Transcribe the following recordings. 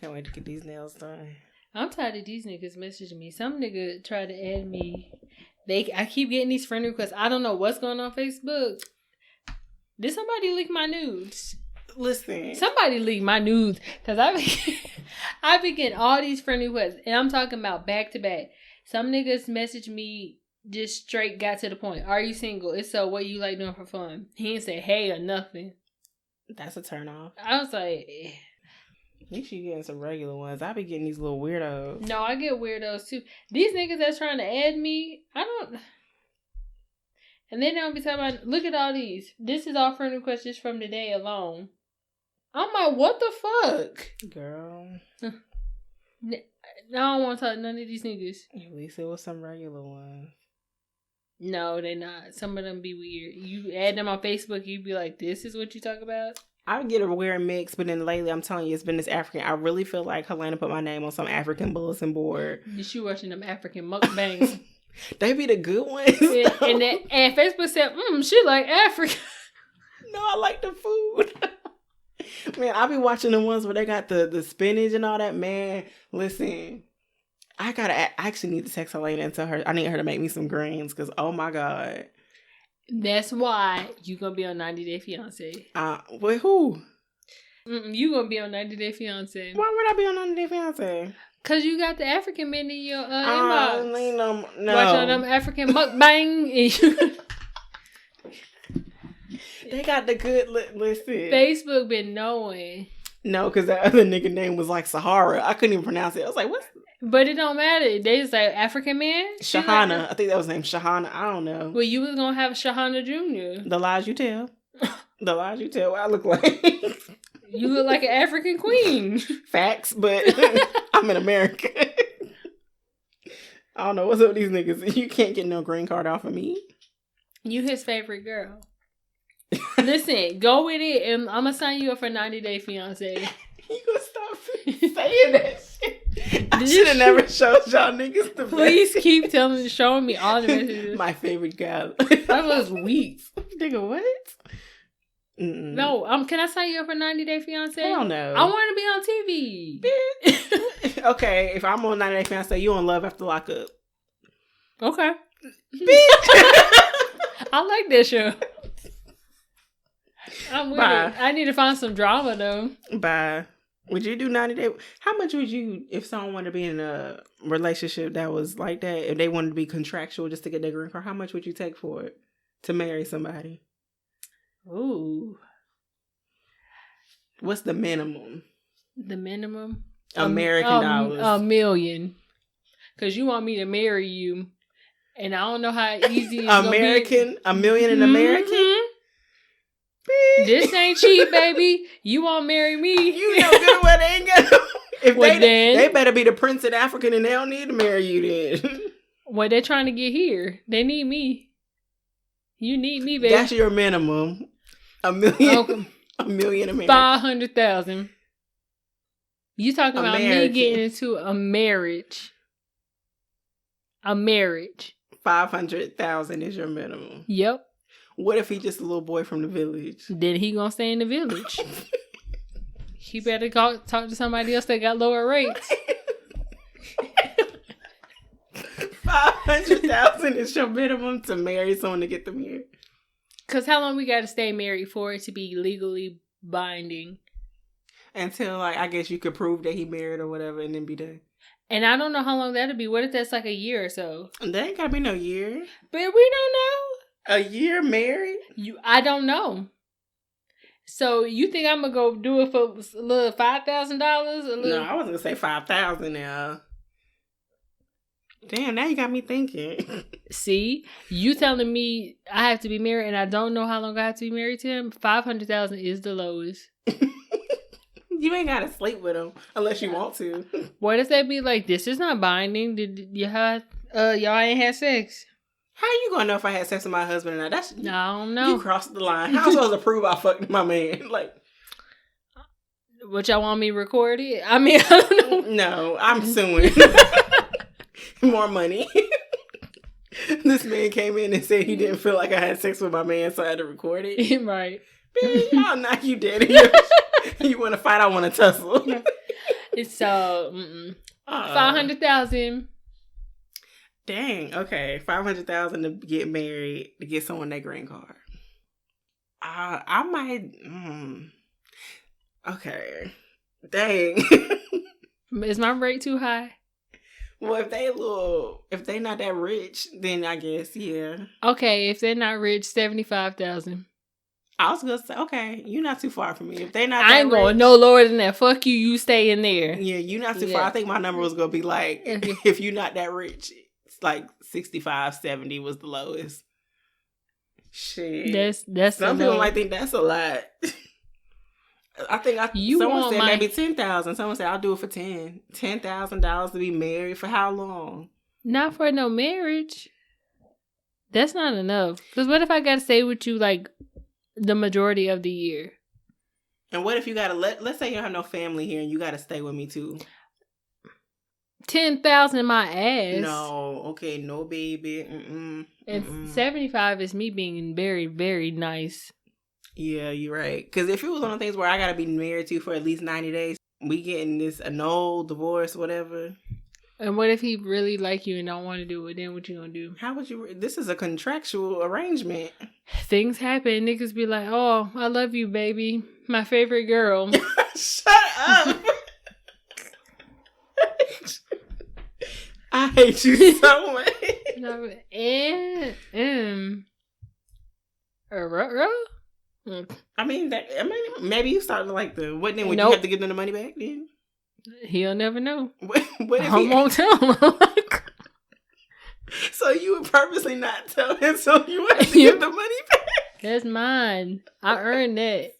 Can't wait to get these nails done. I'm tired of these niggas messaging me. Some nigga tried to add me. I keep getting these friend requests. I don't know what's going on Facebook. Did somebody leak my nudes? Listen. Somebody leaked my nudes. Because I be getting all these friend requests. And I'm talking about back to back. Some niggas message me just straight got to the point. Are you single? If so, what you like doing for fun? He didn't say hey or nothing. That's a turn off. I was like... At least you getting some regular ones. I be getting these little weirdos. No, I get weirdos too. These niggas that's trying to add me, I don't... And then they'll be talking about, look at all these. This is all friend requests just from today alone. I'm like, what the fuck? Girl. I don't want to talk to none of these niggas. At least it was some regular ones. No, they not. Some of them be weird. You add them on Facebook, you be like, this is what you talk about? I would get a weird mix, but then lately, I'm telling you, it's been this African. I really feel like Helena put my name on some African bulletin board. You watching them African mukbangs. They be the good ones. And Facebook said, she like Africa. No, I like the food. Man, I be watching the ones where they got the spinach and all that. Man, listen, I actually need to text Helena and tell her I need her to make me some greens because, oh my God. That's why you gonna be on 90 Day Fiance. With who? You gonna be on 90 Day Fiance. Why would I be on 90 Day Fiance? Cause you got the African men in your inbox. No. Watching them African mukbang. They got the good listen. Facebook been knowing. No, because that other nigga name was like Sahara. I couldn't even pronounce it. I was like, what's... But it don't matter. They just like African man. Shahana. Like, I think that was named Shahana. I don't know. Well, you was gonna have Shahana Jr. The lies you tell. The lies you tell what I look like. You look like an African queen. Facts, but I'm in America. I don't know. What's up with these niggas? You can't get no green card off of me. You his favorite girl. Listen, go with it, and I'm gonna sign you up for 90 Day Fiance. You gonna stop saying that shit? I should have never showed y'all niggas the Please message. Keep showing me all the messages. My favorite guy. That was weak. Nigga, what? Mm-mm. No, can I sign you up for 90 Day Fiance? Hell no. I want to be on TV. Okay, if I'm on 90 Day Fiance, you on Love After Lockup. Okay. I like that show. I'm with it. I need to find some drama though. Bye. Would you do 90 Day? How much would you, if someone wanted to be in a relationship that was like that, if they wanted to be contractual just to get their green card, how much would you take for it to marry somebody? Ooh. What's the minimum? The minimum? American dollars. $1 million. Because you want me to marry you. And I don't know how easy it's American? $1 million in American? This ain't cheap, baby. You won't marry me. You know good well they ain't got no... If well, they better be the Prince of African and they don't need to marry you then. Well, they're trying to get here. They need me. You need me, baby. That's your minimum. $1 million. Okay. $1 million American. 500,000. You talking about me getting into a marriage. A marriage. 500,000 is your minimum. Yep. What if he just a little boy from the village? Then he gonna stay in the village. He better talk to somebody else that got lower rates. 500,000 is your minimum to marry someone to get them here. Cause how long we gotta stay married for it to be legally binding? Until I guess you could prove that he married or whatever, and then be done. And I don't know how long that'll be. What if that's like a year or so? There ain't gotta be no year. But we don't know. A year married? I don't know. So you think I'm gonna go do it for a little $5,000? No, I wasn't gonna say 5,000 now. Damn, now you got me thinking. See, you telling me I have to be married and I don't know how long I have to be married to him? 500,000 is the lowest. You ain't gotta sleep with him unless you want to. What if they be like, this is not binding? Did you have y'all ain't had sex? How you gonna know if I had sex with my husband or not? I don't know. You crossed the line. How am I supposed to prove I fucked my man? Like, what y'all want me to record it? I mean, I don't know. No, I'm suing. More money. This man came in and said he didn't feel like I had sex with my man, so I had to record it. Right. Bitch, I'll knock you dead. You want to fight? I want to tussle. It's so 500,000. Dang. Okay, 500,000 to get married, to get someone that green card. I might. Okay. Dang. Is my rate too high? Well, if they not that rich, then I guess yeah. Okay, if they're not rich, 75,000. I was gonna say, okay, you're not too far from me. If they not, I ain't going no lower than that. Fuck you. You stay in there. Yeah, you're not too far. I think my number was gonna be like, if you're not that rich, it's like 65, 70 was the lowest. Shit, that's some people might think that's a lot. I think someone said maybe 10,000. Someone said I'll do it for $10,000 to be married for how long? Not for no marriage. That's not enough. Because what if I gotta stay with you like the majority of the year? And what if you gotta let's say you don't have no family here and you gotta stay with me too? 10,000 in my ass. No, okay, no baby. And 75 is me being very, very nice. Yeah, you're right. Because if it was one of the things where I gotta be married to you for at least 90 days, we getting this annulled, divorce, whatever. And what if he really like you and don't want to do it? Then what you gonna do? How would you? This is a contractual arrangement. Things happen. Niggas be like, "Oh, I love you, baby, my favorite girl." Shut up. I hate you so much. I mean, maybe you started like the what then? Would you have to give them the money back then? He'll never know. What if I won't tell him. So you would purposely not tell him, so you have to give the money back? That's mine. I earned that.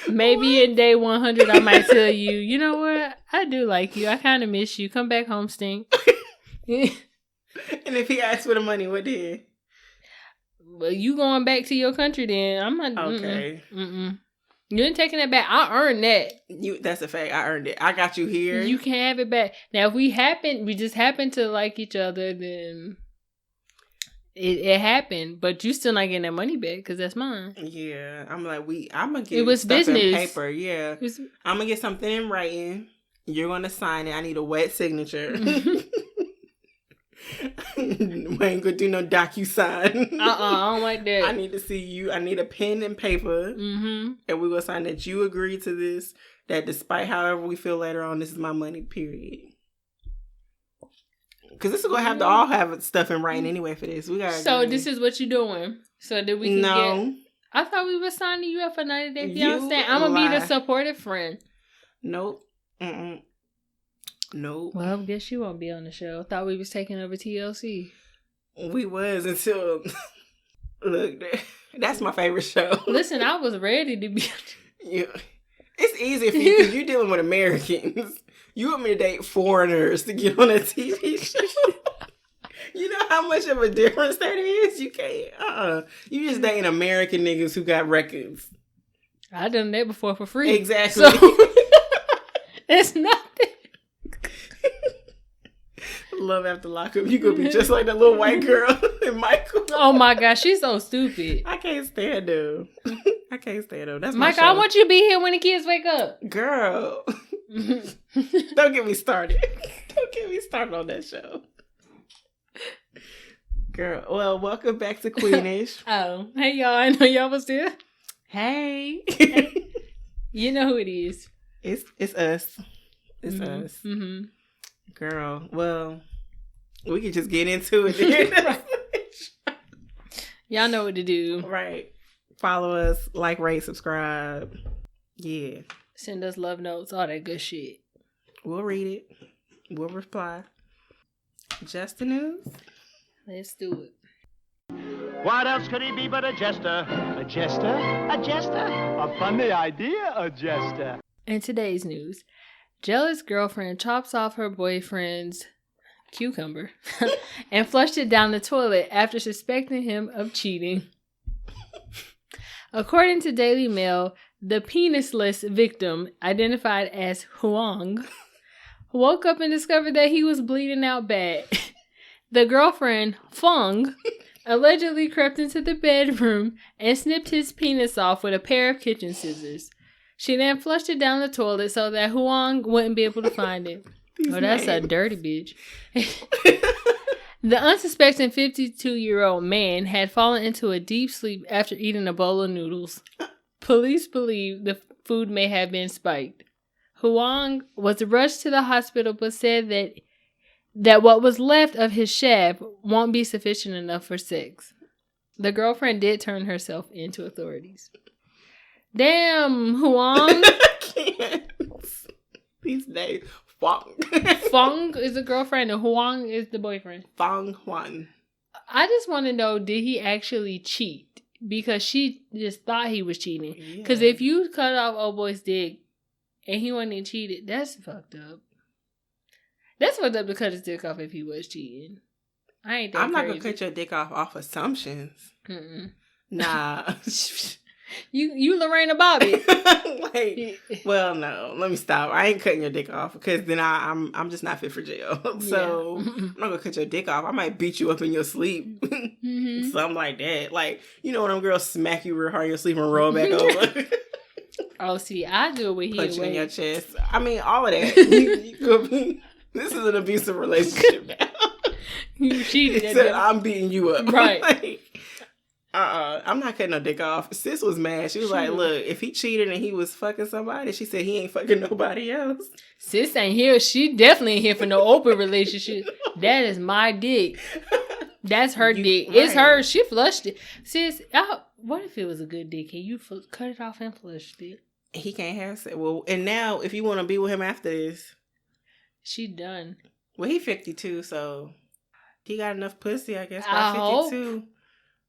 Maybe in day 100 I might tell you, you know what? I do like you. I kind of miss you. Come back home, Stink. And if he asks for the money, what then? Well, you going back to your country then. I'm not. Okay. You ain't taking it back. I earned that. That's a fact. I earned it. I got you here. You can have it back. Now, if we just happen to like each other, then it happened. But you still not getting that money back because that's mine. Yeah. I'm gonna get it was stuff business. in paper. Yeah. I'm gonna get something in writing. You're gonna sign it. I need a wet signature. We ain't gonna do no DocuSign. I don't like that. I need to see you. I need a pen and paper. And we're gonna sign that you agree to this. That despite however we feel later on, this is my money, period. Because this is gonna have to all have stuff in writing anyway for this. We got. So this is what you're doing. So that we can get. I thought we were signing you up for 90 Day Fiancé. I'm gonna be the supportive friend. Nope. Nope. Well, I guess you won't be on the show. Thought we was taking over TLC. We was until look, that's my favorite show. Listen, I was ready to be. Yeah, it's easy for you because you're dealing with Americans. You want me to date foreigners to get on a TV show? You know how much of a difference that is? You can't. You just dating American niggas who got records. I done that before for free. Exactly. So, it's nothing. Love after lockup. You could be just like that little white girl in Michael. Oh my gosh, she's so stupid. I can't stand her. I can't stand her. That's Michael, I want you to be here when the kids wake up. Girl. Don't get me started. Don't get me started on that show. Girl. Well, welcome back to Queenish. Oh. Hey y'all. I know y'all was there. Hey. You know who it is. It's us. It's us. Mm-hmm. Girl, well, we can just get into it then. Y'all know what to do. Right. Follow us, like, rate, subscribe. Yeah. Send us love notes, all that good shit. We'll read it. We'll reply. Just the news? Let's do it. What else could he be but a jester? A jester? A jester? A funny idea, a jester. In today's news, jealous girlfriend chops off her boyfriend's cucumber and flushed it down the toilet after suspecting him of cheating. According to Daily Mail, the penisless victim, identified as Huang, woke up and discovered that he was bleeding out bad. The girlfriend, Feng, allegedly crept into the bedroom and snipped his penis off with a pair of kitchen scissors. She then flushed it down the toilet so that Huang wouldn't be able to find it. That's a dirty bitch. The unsuspecting 52-year-old man had fallen into a deep sleep after eating a bowl of noodles. Police believe the food may have been spiked. Huang was rushed to the hospital but said that what was left of his shaft won't be sufficient enough for sex. The girlfriend did turn herself in to authorities. Damn, Huang. I can't. These days. Fong. Fong is the girlfriend and Huang is the boyfriend. Fong Huan. I just want to know, did he actually cheat? Because she just thought he was cheating. Because if you cut off old boy's dick and he wasn't cheated, that's fucked up. That's fucked up to cut his dick off if he was cheating. I'm not going to cut your dick off assumptions. Mm-mm. Nah. You Lorena Bobby. Well, no. Let me stop. I ain't cutting your dick off because then I'm just not fit for jail. So I'm not gonna cut your dick off. I might beat you up in your sleep, something like that. Like, you know when them girls smack you real hard in your sleep and roll back over. Oh, see, I do it with punch you in your chest. I mean, all of that. You could be. This is an abusive relationship now. You cheated. I'm beating you up, right? I'm not cutting no dick off. Sis was mad. She was like, look, if he cheated and he was fucking somebody, she said he ain't fucking nobody else. Sis ain't here. She definitely ain't here for no open relationship. That is my dick. That's her dick. Right. It's her. She flushed it. Sis, what if it was a good dick? Can you cut it off and flush it? He can't have sex. Well, and now if you want to be with him after this. She done. Well, he 52, so he got enough pussy, I guess, by 52.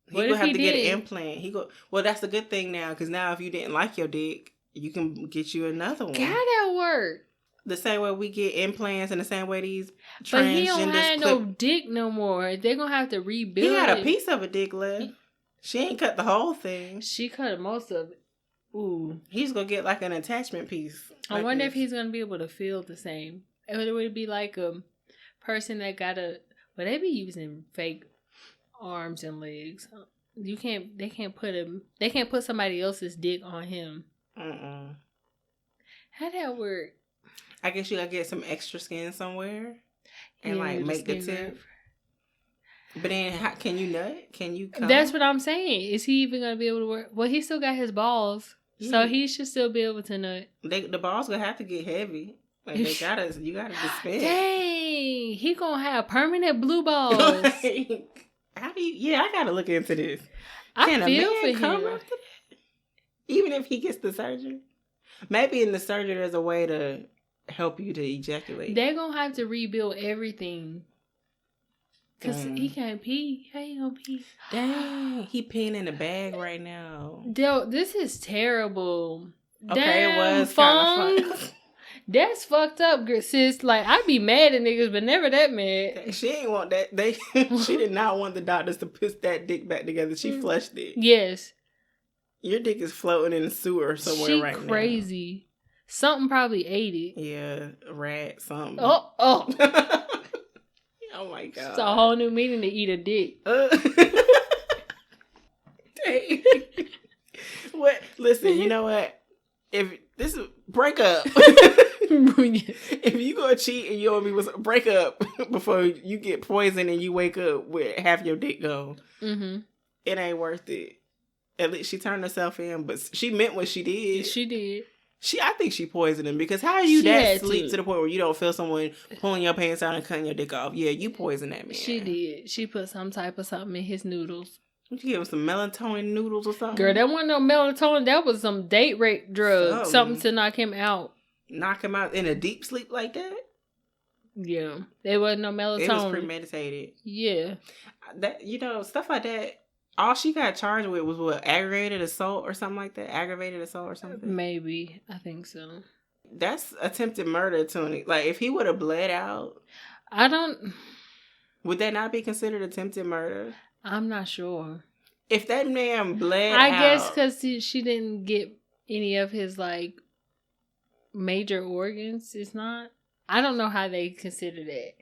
He gonna have to get an implant. Well, that's a good thing now, because now if you didn't like your dick, you can get you another one. How that work? The same way we get implants and the same way these transgenders. But he don't have no dick no more. They're gonna have to rebuild. He got a piece of a dick left. She ain't cut the whole thing. She cut most of it. Ooh. He's gonna get like an attachment piece. I wonder if he's gonna be able to feel the same. It would be like a person that well, they be using fake arms and legs. They can't put somebody else's dick on him. How'd that work? I guess you gotta get some extra skin somewhere and make the tip. But then can you nut? Can you come? That's what I'm saying. Is he even gonna be able to work? Well, he still got his balls. Yeah. So he should still be able to nut. The balls gonna have to get heavy. Like you gotta dispense. Dang, he gonna have permanent blue balls. How do you? Yeah, I gotta look into this. Can a man come after that? Even if he gets the surgery, maybe in the surgery there's a way to help you to ejaculate. They're gonna have to rebuild everything. Cause he can't pee. How you gonna pee? Dang, he peeing in a bag right now. This is terrible. Okay, damn, it was kind of fun. That's fucked up, sis. Like, I'd be mad at niggas, but never that mad. She ain't want that. She did not want the doctors to put that dick back together. She flushed it. Yes. Your dick is floating in the sewer somewhere right now. She crazy. Something probably ate it. Yeah, a rat, something. Oh. Oh my God. It's a whole new meaning to eat a dick. Dang. What? Listen, you know what? If this is break up. If you gonna cheat and you and me was break up before you get poisoned and you wake up with half your dick gone, it ain't worth it. At least she turned herself in, but she meant what she did. She did. I think she poisoned him because how are you that sleep to the point where you don't feel someone pulling your pants out and cutting your dick off? Yeah, you poisoned that man. She did. She put some type of something in his noodles. Would you give him some melatonin noodles or something? Girl, that wasn't no melatonin. That was some date rape drug. Something to knock him out. Knock him out in a deep sleep like that? Yeah. There wasn't no melatonin. It was premeditated. Yeah. That, stuff like that. All she got charged with was what? Aggravated assault or something like that? Aggravated assault or something? Maybe. I think so. That's attempted murder, Tony. Like, if he would have bled out. Would that not be considered attempted murder? I'm not sure. If that man bled out. I guess because she didn't get any of his, major organs. It's not. I don't know how they consider that.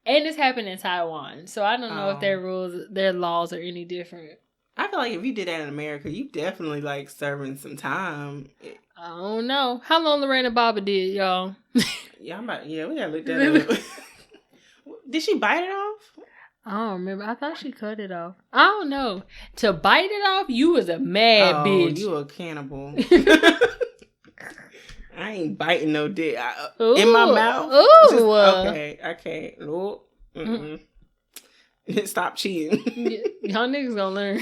And it's happened in Taiwan. So I don't know if their laws are any different. I feel like if you did that in America, you definitely like serving some time. I don't know. How long Lorena Bobbitt did, y'all? We gotta look that up. Did she bite it off? I don't remember. I thought she cut it off. I don't know. To bite it off, you was a mad bitch. You a cannibal. I ain't biting no dick. In my mouth? Ooh. Okay, I can't. Nope. Stop cheating. Y'all niggas gonna learn.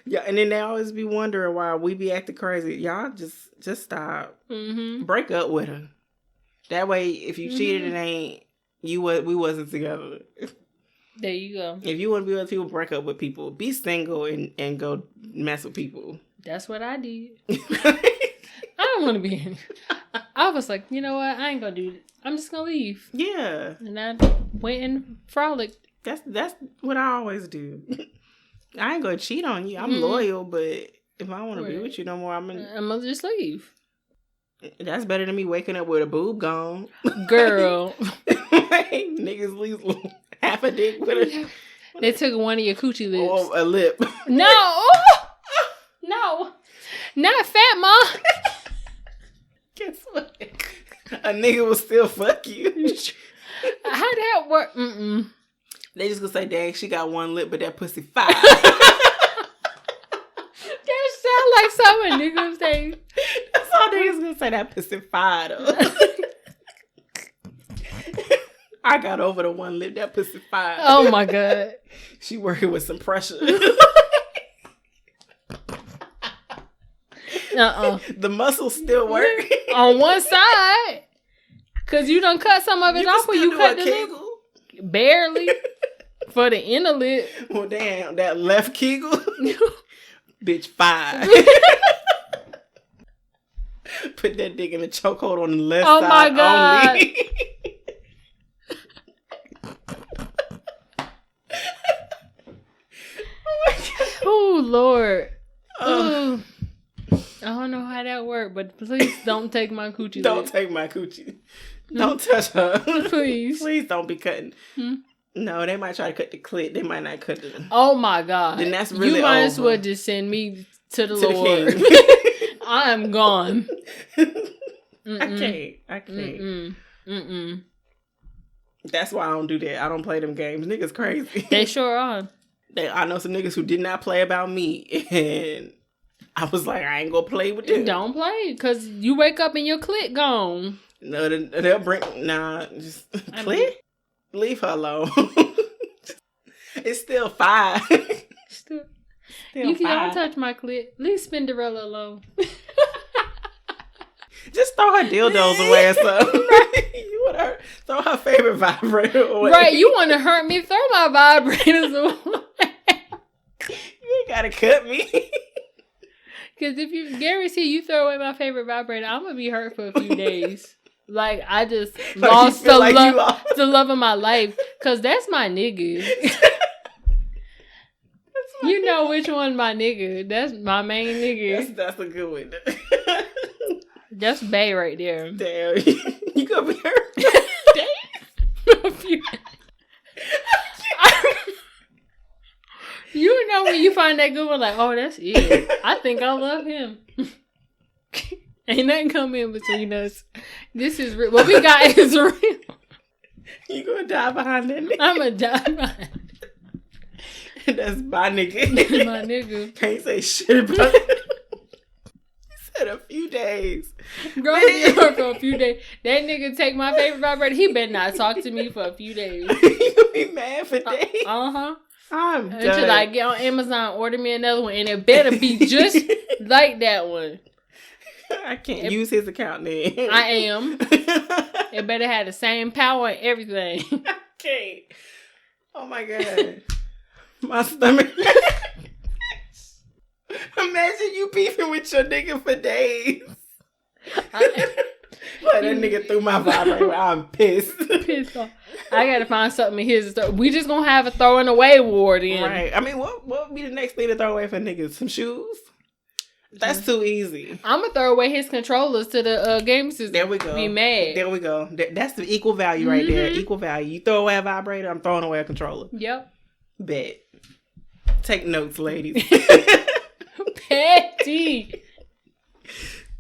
Yeah, and then they always be wondering why we be acting crazy. Y'all just stop. Mm-hmm. Break up with her. That way, if you cheated, it ain't we wasn't together. There you go. If you want to be with people, break up with people. Be single and go mess with people. That's what I did. I don't want to be in it. I was like, you know what? I ain't gonna do it. I'm just gonna leave. Yeah. And I went and frolicked. That's what I always do. I ain't gonna cheat on you. I'm loyal, but if I want to be with you no more, I'm gonna just leave. That's better than me waking up with a boob gone. Girl. Niggas lose half a dick with a... They took one of your coochie lips. Or a lip. No! No! Not fat, Mom! Guess what? A nigga will still fuck you. How that work? Mm-mm. They just gonna say, dang, she got one lip, but that pussy fire. That sound like something niggas say. That's all niggas gonna say, that pussy fire though. I got over the one lip, that pussy fire. Oh my God. She working with some pressure. The muscles still work. On one side. Cause you done cut some of it off when you cut the lip. Barely. For the inner lip. Well, damn, that left kegel. Bitch, fire. Put that dick in a chokehold on the left side. Oh my God. Only. Oh Lord. Ooh. I don't know how that worked, but please don't take my coochie. Don't take my coochie. Don't touch her. Please. Please don't be cutting. No, they might try to cut the clit. They might not cut the... Oh my God. Then that's really You might over. as well just send me to the Lord. The I am gone. I can't. That's why I don't do that. I don't play them games. Niggas crazy. They sure are. I know some niggas who did not play about me, and I was like, I ain't gonna play with them. Don't play, because you wake up and your clit gone. No, they'll bring... Nah, just... Clit? Leave her alone. It's still fine. Still you can't touch my clit. Leave Spinderella alone. Just throw her dildos away or something. Right? You want her throw her favorite vibrator away. Right, you want to hurt me? Throw my vibrators away. You ain't gotta cut me. Because if you guarantee you throw away my favorite vibrator, I'm gonna be hurt for a few days. Like I just lost the love of my life. Because that's my nigga. You know which one my nigga. That's my main nigga. That's a good one. That's Bay right there. Damn. You gonna be hurt? Damn. You know when you find that good one, like, oh, that's it. I think I love him. Ain't nothing come in between us. This is real. What we got is real. You gonna die behind that nigga? I'm gonna die behind it. That's my nigga. That's my nigga. Can't say shit about it. He said a few days. Girl, for a few days. That nigga take my favorite vibrator. He better not talk to me for a few days. You gonna be mad for days? Uh-huh. I'm done. Until I get on Amazon, order me another one, and it better be just like that one. I can't use his account then. I am. It better have the same power and everything. I can't. Oh my God. My stomach. Imagine you beefing with your nigga for days. Like that nigga threw my vibrator. I'm pissed. Pissed off. I gotta find something in his. We just gonna have a throwing away war then. Right. I mean, what would be the next thing to throw away for niggas? Some shoes? That's too easy. I'm gonna throw away his controllers to the game system. There we go. Be mad. There we go. That's the equal value right there. Equal value. You throw away a vibrator, I'm throwing away a controller. Yep. Bet. Take notes, ladies. Petty.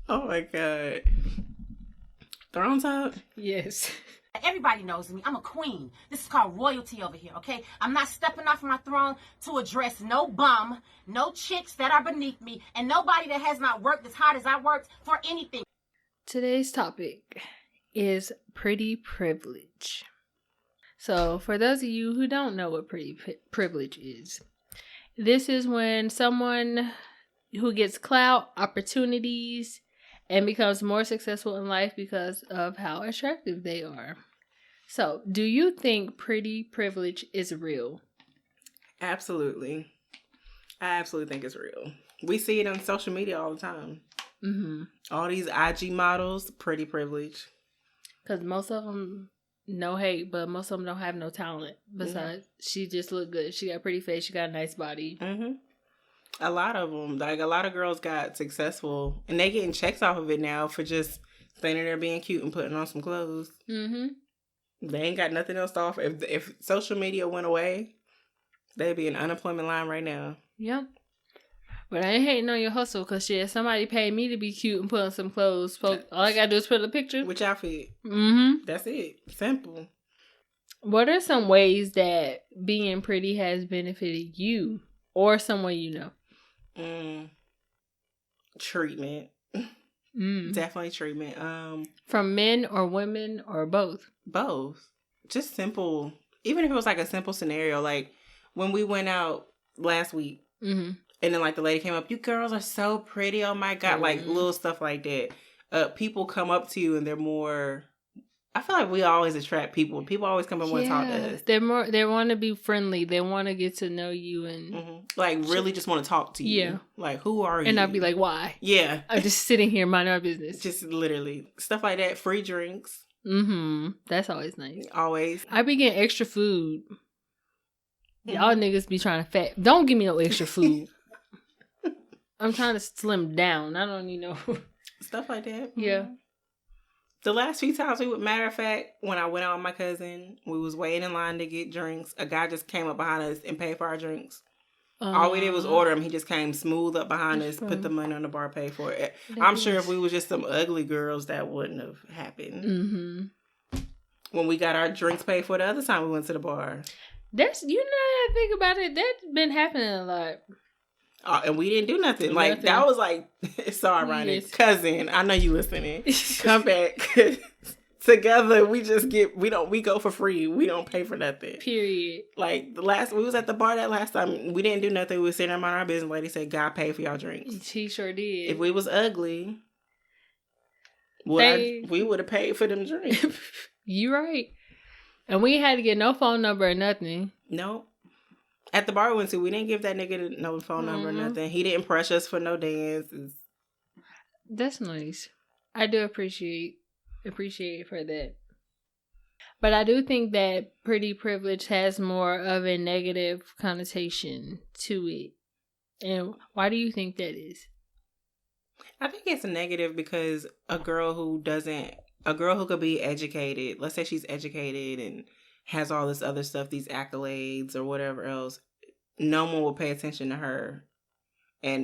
Oh my God. Throne talk? Yes. Everybody knows me. I'm a queen. This is called royalty over here, okay? I'm not stepping off my throne to address no bum, no chicks that are beneath me, and nobody that has not worked as hard as I worked for anything. Today's topic is pretty privilege. So, for those of you who don't know what pretty privilege is, this is when someone who gets clout, opportunities, and becomes more successful in life because of how attractive they are. So, do you think pretty privilege is real? Absolutely. I absolutely think it's real. We see it on social media all the time. Mm-hmm. All these IG models, pretty privilege. Because most of them, no hate, but most of them don't have no talent. Besides, she just look good. She got a pretty face. She got a nice body. Mm-hmm. A lot of them, like a lot of girls got successful, and they getting checks off of it now for just standing there being cute and putting on some clothes. Mm-hmm. They ain't got nothing else to offer. If social media went away, they'd be in unemployment line right now. Yeah. But I ain't hating on your hustle, because shit, somebody paid me to be cute and put on some clothes. All I gotta do is put a picture. Which outfit? Mm-hmm. That's it. Simple. What are some ways that being pretty has benefited you or someone you know? Treatment. Definitely treatment. From men or women or both? Both. Just simple. Even if it was like a simple scenario, like when we went out last week, and then like the lady came up, you girls are so pretty, oh my God, like little stuff like that. People come up to you and they're more, I feel like we always attract people. People always come and want to talk to us. They want to be friendly. They want to get to know you and like really just want to talk to you. Yeah. Like, who are you? And I'd be like, why? Yeah. I'm just sitting here minding our business. Just literally stuff like that. Free drinks. That's always nice. Always. I be getting extra food. Y'all niggas be trying to fat. Don't give me no extra food. I'm trying to slim down. I don't need no stuff like that. Yeah. The last few times matter of fact, when I went out with my cousin, we was waiting in line to get drinks. A guy just came up behind us and paid for our drinks. All we did was order him. He just came smooth up behind us, put the money on the bar, pay for it. I'm sure if we was just some ugly girls, that wouldn't have happened. When we got our drinks paid for the other time we went to the bar. That's, you know, I think about it, that's been happening a lot. And we didn't do nothing. Like, that was like, it's so ironic. Yes. Cousin, I know you listening. Come back. Together, we go for free. We don't pay for nothing. Period. Like, we was at the bar that last time. We didn't do nothing. We was sitting there minding our business. Lady said, God paid for y'all drinks. He sure did. If we was ugly, we would have paid for them drinks. You right. And we had to get no phone number or nothing. No. At the bar we went to, we didn't give that nigga no phone number or nothing. He didn't press us for no dances. That's nice. I do appreciate for that. But I do think that pretty privilege has more of a negative connotation to it. And why do you think that is? I think it's negative because a girl who could be educated, let's say she's educated and has all this other stuff, these accolades or whatever else, no one will pay attention to her,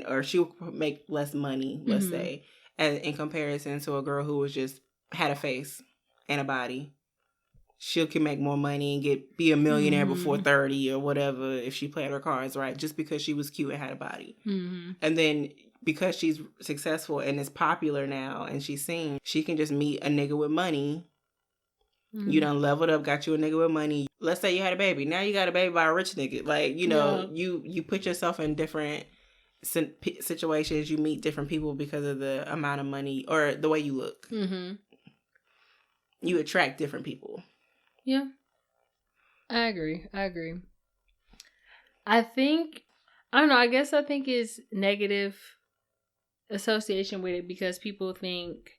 or she'll make less money, let's say, in comparison to a girl who was just had a face and a body. She can make more money and be a millionaire before 30 or whatever if she played her cards right, just because she was cute and had a body. And then because she's successful and is popular now and she's seen, she can just meet a nigga with money. You done leveled up, got you a nigga with money. Let's say you had a baby. Now you got a baby by a rich nigga. Like, you know, you put yourself in different situations. You meet different people because of the amount of money or the way you look. You attract different people. Yeah. I agree. I think, I don't know, I guess I think it's negative association with it because people think,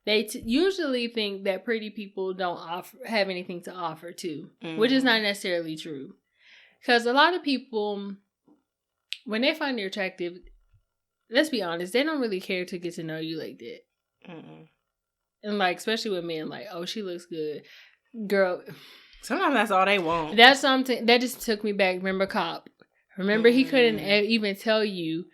they usually think that pretty people don't have anything to offer too, which is not necessarily true. Because a lot of people, when they find you attractive, let's be honest, they don't really care to get to know you like that. And like, especially with men, like, oh, she looks good. Girl. Sometimes that's all they want. That's something, that just took me back. Remember Cop? Remember, he couldn't even tell you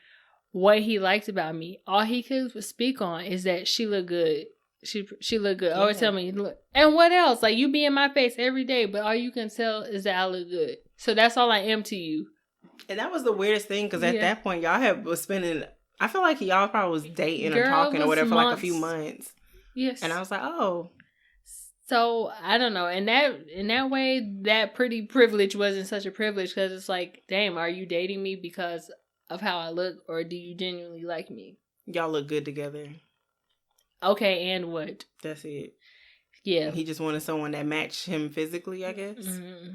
what he liked about me. All he could speak on is that she looked good. She looked good. Always tell me, look. And what else? Like, you be in my face every day, but all you can tell is that I look good. So that's all I am to you. And that was the weirdest thing, because at that point, y'all was spending, I feel like y'all probably was dating or talking or whatever for like a few months. Yes. And I was like, oh. So, I don't know. In that way, that pretty privilege wasn't such a privilege, because it's like, damn, are you dating me because of how I look, or do you genuinely like me? Y'all look good together. Okay, and what? That's it. Yeah. He just wanted someone that matched him physically, I guess. Mm-hmm.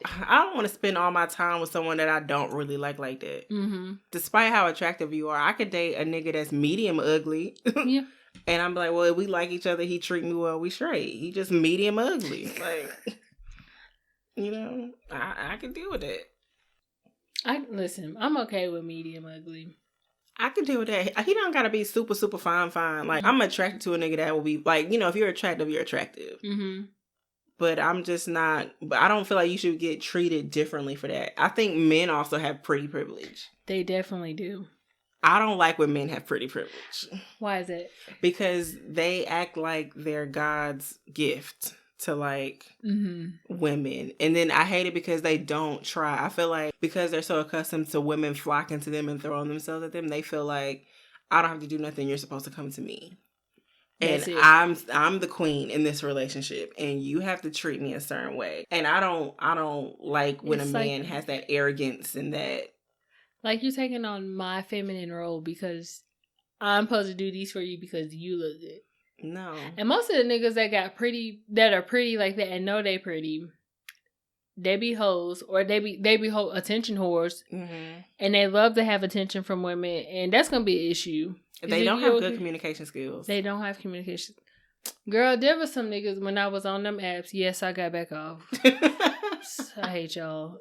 I don't want to spend all my time with someone that I don't really like that. Mm-hmm. Despite how attractive you are, I could date a nigga that's medium ugly. Yeah. And I'm like, well, if we like each other, he treat me well, we straight. He just medium ugly. Like, you know, I can deal with that. Listen, I'm okay with medium ugly. I can deal with that. He don't gotta be super, super fine. Like, I'm attracted to a nigga that will be, like, you know, if you're attractive, you're attractive. Mm-hmm. But I'm just not, but I don't feel like you should get treated differently for that. I think men also have pretty privilege. They definitely do. I don't like when men have pretty privilege. Why is it? Because they act like they're God's gift to, like, women. And then I hate it because they don't try. I feel like because they're so accustomed to women flocking to them and throwing themselves at them, they feel like, I don't have to do nothing. You're supposed to come to me. And I'm the queen in this relationship, and you have to treat me a certain way. And I don't like when a man has that arrogance and that. Like, you're taking on my feminine role because I'm supposed to do these for you because you look good. No. And most of the niggas that are pretty like that and know they pretty, they be hoes, or they be attention whores, and they love to have attention from women, and that's gonna be an issue. They don't have good communication skills. They don't have communication. Girl, there was some niggas when I was on them apps. Yes, I got back off. I hate y'all.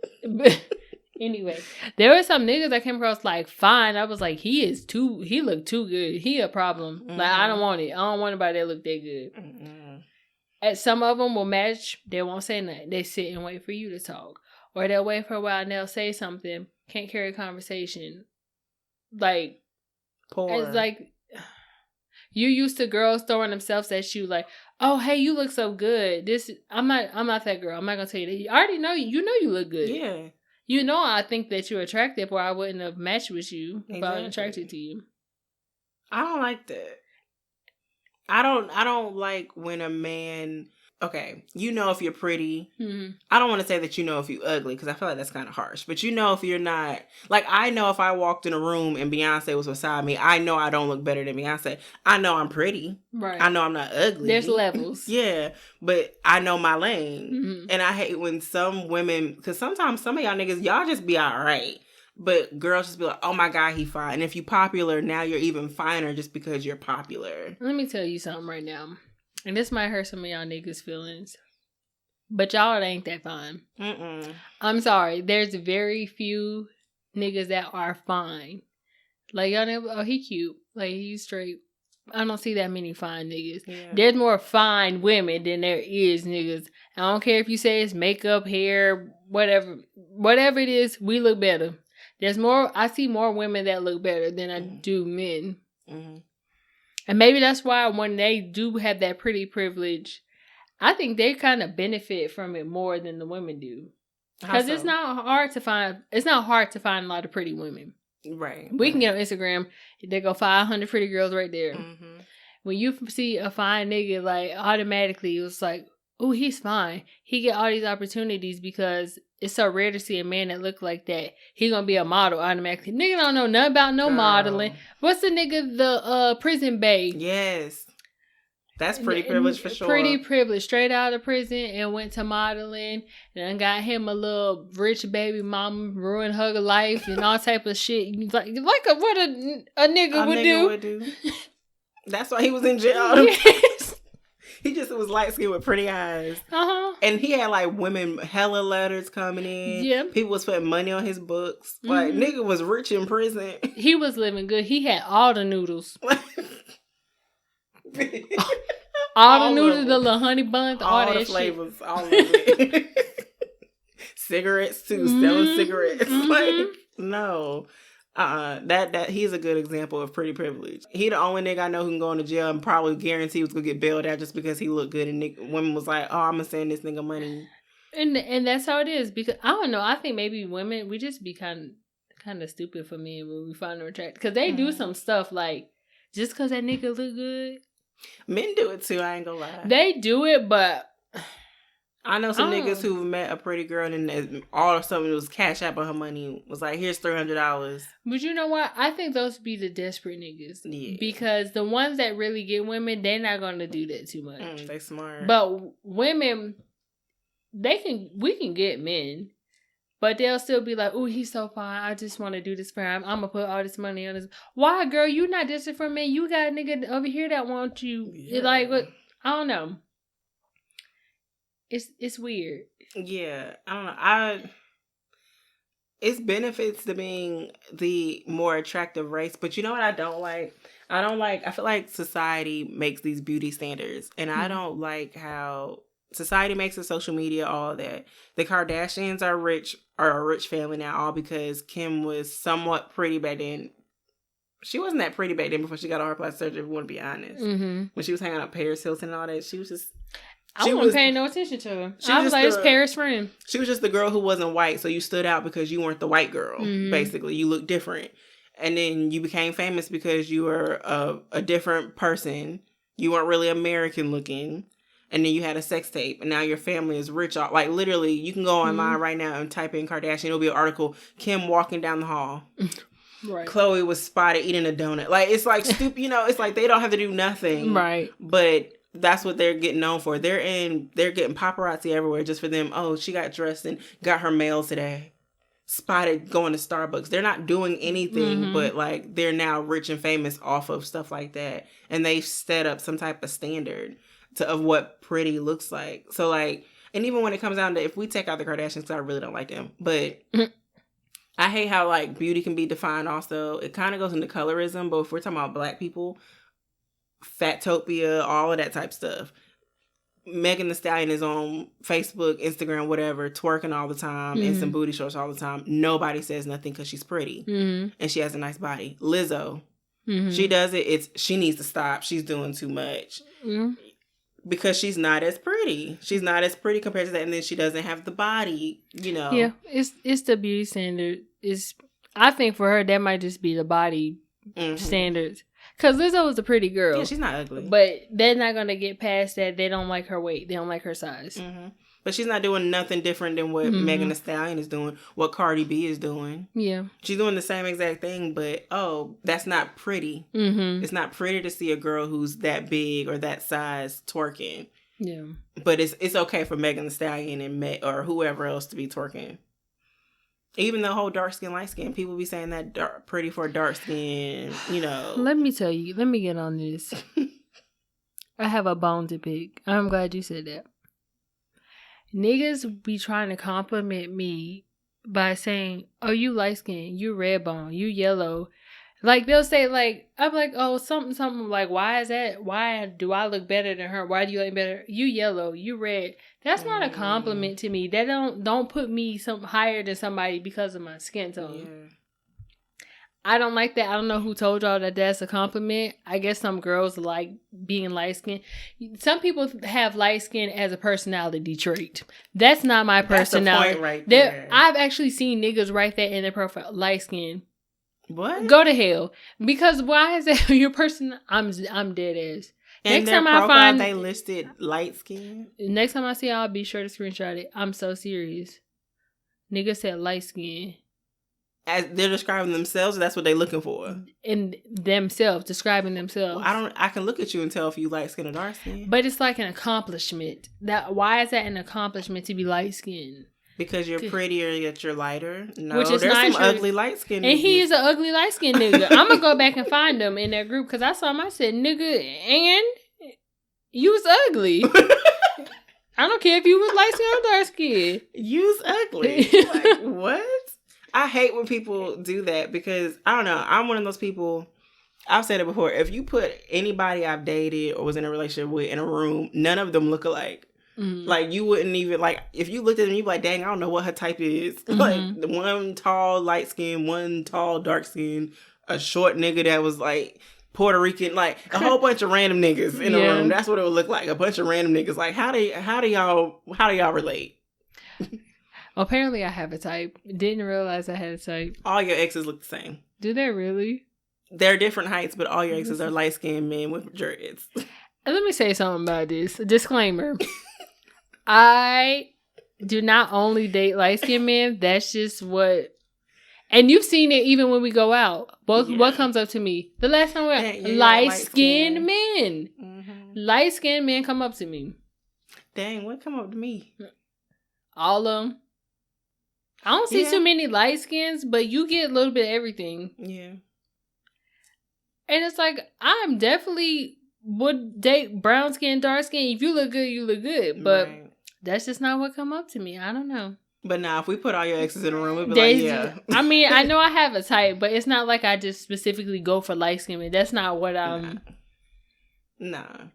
Anyway, there were some niggas that came across like fine. I was like, he looked too good. He a problem. Like, I don't want it. I don't want anybody that look that good. And some of them will match. They won't say nothing. They sit and wait for you to talk. Or they'll wait for a while and they'll say something. Can't carry a conversation. Like, poor. It's like, you used to girls throwing themselves at you like, oh, hey, you look so good. I'm not that girl. I'm not going to tell you that. I already know you. know you look good. Yeah. You know I think that you're attractive, or I wouldn't have matched with you if I was attracted to you. I don't like that. I don't like when a man, okay, you know if you're pretty. Mm-hmm. I don't want to say that you know if you're ugly, because I feel like that's kind of harsh. But you know if you're not, like, I know if I walked in a room and Beyonce was beside me, I know I don't look better than Beyonce. I know I'm pretty. Right. I know I'm not ugly. There's levels. Yeah, but I know my lane. Mm-hmm. And I hate when some women, because sometimes some of y'all niggas, y'all just be all right. But girls just be like, oh my God, he fine. And if you popular, now you're even finer just because you're popular. Let me tell you something right now. And this might hurt some of y'all niggas' feelings. But y'all ain't that fine. I'm sorry. There's very few niggas that are fine. Like, y'all never, oh, he cute. Like, he's straight. I don't see that many fine niggas. Yeah. There's more fine women than there is niggas. I don't care if you say it's makeup, hair, whatever. Whatever it is, we look better. I see more women that look better than I do men. Mm-hmm. And maybe that's why when they do have that pretty privilege, I think they kind of benefit from it more than the women do. Because it's not hard to find a lot of pretty women. Right. We can get on Instagram, there go 500 pretty girls right there. Mm-hmm. When you see a fine nigga, like, automatically it's like, oh, he's fine. He get all these opportunities because it's so rare to see a man that look like that. He gonna be a model automatically. Nigga don't know nothing about no modeling. What's the nigga, the prison babe? Yes. That's pretty privilege for sure. Pretty privilege. Straight out of prison and went to modeling. And got him a little rich baby mama, ruined her life and all type of shit. Like what a nigga would do. That's why he was in jail. Yes. He just was light skinned with pretty eyes. Uh-huh. And he had like women hella letters coming in. Yeah. People was putting money on his books. Mm-hmm. Like, nigga was rich in prison. He was living good. He had all the noodles. all the noodles, the little honey buns, all that flavors, shit. All of it. cigarettes too, selling cigarettes. Like, no. That he's a good example of pretty privilege. He the only nigga I know who can go into jail and probably guarantee was gonna get bailed out just because he looked good, and women was like, oh, I'm gonna send this nigga money. And that's how it is, because I don't know, I think maybe women, we just be kind of stupid for men when we find them attractive, because they do some stuff like, just because that nigga look good. Men do it too, I ain't gonna lie. They do it, but I know some niggas who met a pretty girl and all of a sudden it was cash app on her money, was like, here's $300. But you know what? I think those be the desperate niggas. Yeah. Because the ones that really get women, they're not going to do that too much. They smart. But women, we can get men, but they'll still be like, oh, he's so fine. I just want to do this for him. I'm going to put all this money on this. Why, girl? You not desperate for me. You got a nigga over here that wants you. Yeah. Like, I don't know. It's weird. Yeah, I don't know. It's benefits to being the more attractive race, but you know what I don't like? I feel like society makes these beauty standards, and I don't like how society makes it, social media, all that. The Kardashians are a rich family now, all because Kim was somewhat pretty back then. She wasn't that pretty back then before she got all her plastic surgery, if we want to be honest. Mm-hmm. When she was hanging out Paris Hilton and all that, she was just... I wasn't paying no attention to her. I was like, it's Paris' friend. She was just the girl who wasn't white, so you stood out because you weren't the white girl, basically. You looked different. And then you became famous because you were a different person. You weren't really American looking. And then you had a sex tape. And now your family is rich. Like, literally, you can go online right now and type in Kardashian. It'll be an article, Kim walking down the hall. Right. Khloe was spotted eating a donut. Like, it's like stupid, it's like they don't have to do nothing. Right. But... that's what they're getting known for. They're getting paparazzi everywhere just for them. Oh, she got dressed and got her mail today. Spotted going to Starbucks. They're not doing anything, but like they're now rich and famous off of stuff like that. And they've set up some type of standard of what pretty looks like. So like, and even when it comes down to, if we take out the Kardashians, because I really don't like them, but I hate how like beauty can be defined also. It kind of goes into colorism, but if we're talking about black people, Fatopia, all of that type stuff. Megan Thee Stallion is on Facebook, Instagram, whatever, twerking all the time and some booty shorts all the time. Nobody says nothing because she's pretty and she has a nice body. Lizzo, she does it. She needs to stop. She's doing too much because she's not as pretty. She's not as pretty compared to that, and then she doesn't have the body. Yeah, it's the beauty standard. I think for her that might just be the body standards. Because Lizzo was a pretty girl. Yeah, she's not ugly. But they're not going to get past that. They don't like her weight. They don't like her size. But she's not doing nothing different than what Megan Thee Stallion is doing, what Cardi B is doing. Yeah. She's doing the same exact thing, but, that's not pretty. It's not pretty to see a girl who's that big or that size twerking. Yeah. But it's okay for Megan Thee Stallion and or whoever else to be twerking. Even the whole dark skin, light skin, people be saying that pretty for dark skin, Let me tell you. Let me get on this. I have a bone to pick. I'm glad you said that. Niggas be trying to compliment me by saying, oh, you light skin, you red bone, you yellow. Like, they'll say, like, I'm like, oh, something, like, why is that? Why do I look better than her? Why do you look better? You yellow, you red. That's not a compliment to me. That don't put me some higher than somebody because of my skin tone. Yeah. I don't like that. I don't know who told y'all that that's a compliment. I guess some girls like being light skinned. Some people have light skin as a personality trait. That's not my personality. That's the point right there. I've actually seen niggas write that in their profile, light skin. What? Go to hell. Because why is that your person? I'm dead ass. And next time I find they listed light skin. Next time I see it, I'll be sure to screenshot it. I'm so serious. Nigga said light skin. As they're describing themselves, that's what they're looking for. In themselves, describing themselves. Well, I can look at you and tell if you light skin or dark skin. But it's like an accomplishment. Why is that an accomplishment to be light skinned? Because you're prettier yet you're lighter. No, there's some ugly light skinned niggas. And he is an ugly light skinned nigga. I'm gonna go back and find them in that group because I saw him. I said, nigga, and you was ugly. I don't care if you was light skinned or dark skinned. You's ugly. Like, what? I hate when people do that because, I don't know, I'm one of those people, I've said it before, if you put anybody I've dated or was in a relationship with in a room, none of them look alike. Like, you wouldn't even, like, if you looked at them, you'd be like, dang, I don't know what her type is. Like, the one tall, light skin, one tall, dark skin, a short nigga that was, like, Puerto Rican, like, a whole bunch of random niggas in the room. That's what it would look like. A bunch of random niggas. Like, how do y'all relate? Well, apparently I have a type. Didn't realize I had a type. All your exes look the same. Do they really? They're different heights, but all your exes are light-skinned men with dreads. Let me say something about this. A disclaimer. I do not only date light-skinned men. That's just what... And you've seen it even when we go out. What comes up to me? The last time we went, light-skinned men. Mm-hmm. Light-skinned men come up to me. Dang, what come up to me? All of them. I don't see too many light skins, but you get a little bit of everything. Yeah. And it's like, I'm definitely would date brown skin, dark skin. If you look good, you look good. But that's just not what come up to me. I don't know. But now, if we put all your exes in a room, we'd be like, yeah. I mean, I know I have a type, but it's not like I just specifically go for light skin. That's not what I'm... Nah.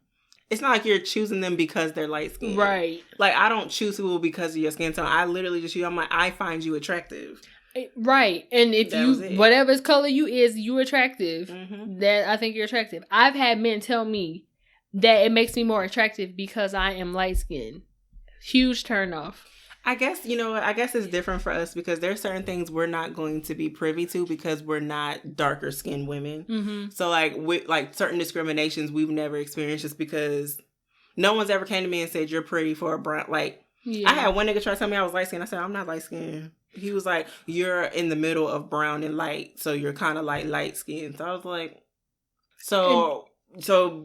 It's not like you're choosing them because they're light skinned. Right. Like, I don't choose people because of your skin tone. I literally just I'm like, I find you attractive. Right. And if whatever color you attractive, that I think you're attractive. I've had men tell me that it makes me more attractive because I am light skinned. Huge turn off. I guess, it's different for us because there's certain things we're not going to be privy to because we're not darker skinned women. Mm-hmm. So, like certain discriminations we've never experienced just because no one's ever came to me and said, you're pretty for a brown. Like, I had one nigga try to tell me I was light skinned. I said, I'm not light skinned. He was like, you're in the middle of brown and light. So, you're kind of like light skinned. So, I was like, So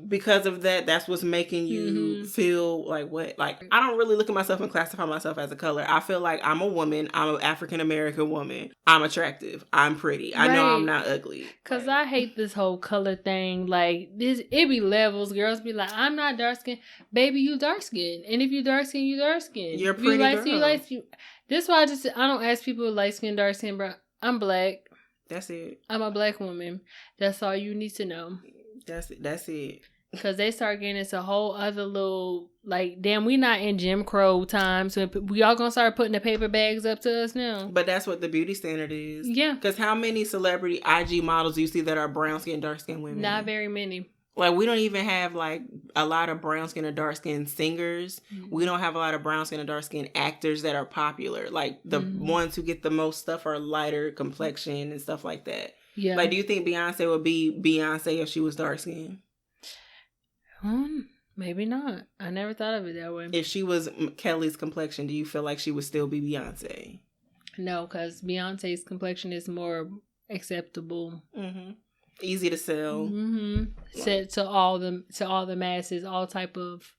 because of that, that's what's making you feel like what? Like, I don't really look at myself and classify myself as a color. I feel like I'm a woman. I'm an African-American woman. I'm attractive. I'm pretty. I know I'm not ugly. Because I hate this whole color thing. Like, it be levels. Girls be like, I'm not dark-skinned. Baby, you dark-skinned. And if you dark-skinned, you dark-skinned. You're pretty girl. You light skin. This is why I don't ask people light-skinned, dark-skinned, bro. I'm black. That's it. I'm a black woman. That's all you need to know. That's it. Because they start getting into a whole other little, like, damn, we not in Jim Crow times. So we all gonna start putting the paper bags up to us now. But that's what the beauty standard is. Yeah. Because how many celebrity IG models do you see that are brown skin, dark skin women? Not very many. Like, we don't even have, like, a lot of brown skin or dark skin singers. Mm-hmm. We don't have a lot of brown skin or dark skin actors that are popular. Like, the ones who get the most stuff are lighter complexion and stuff like that. Yeah. Like, do you think Beyonce would be Beyonce if she was dark skinned? Maybe not. I never thought of it that way. If she was Kelly's complexion, do you feel like she would still be Beyonce? No, because Beyonce's complexion is more acceptable. Mm-hmm. Easy to sell. Mm-hmm. Set to all the masses, all type of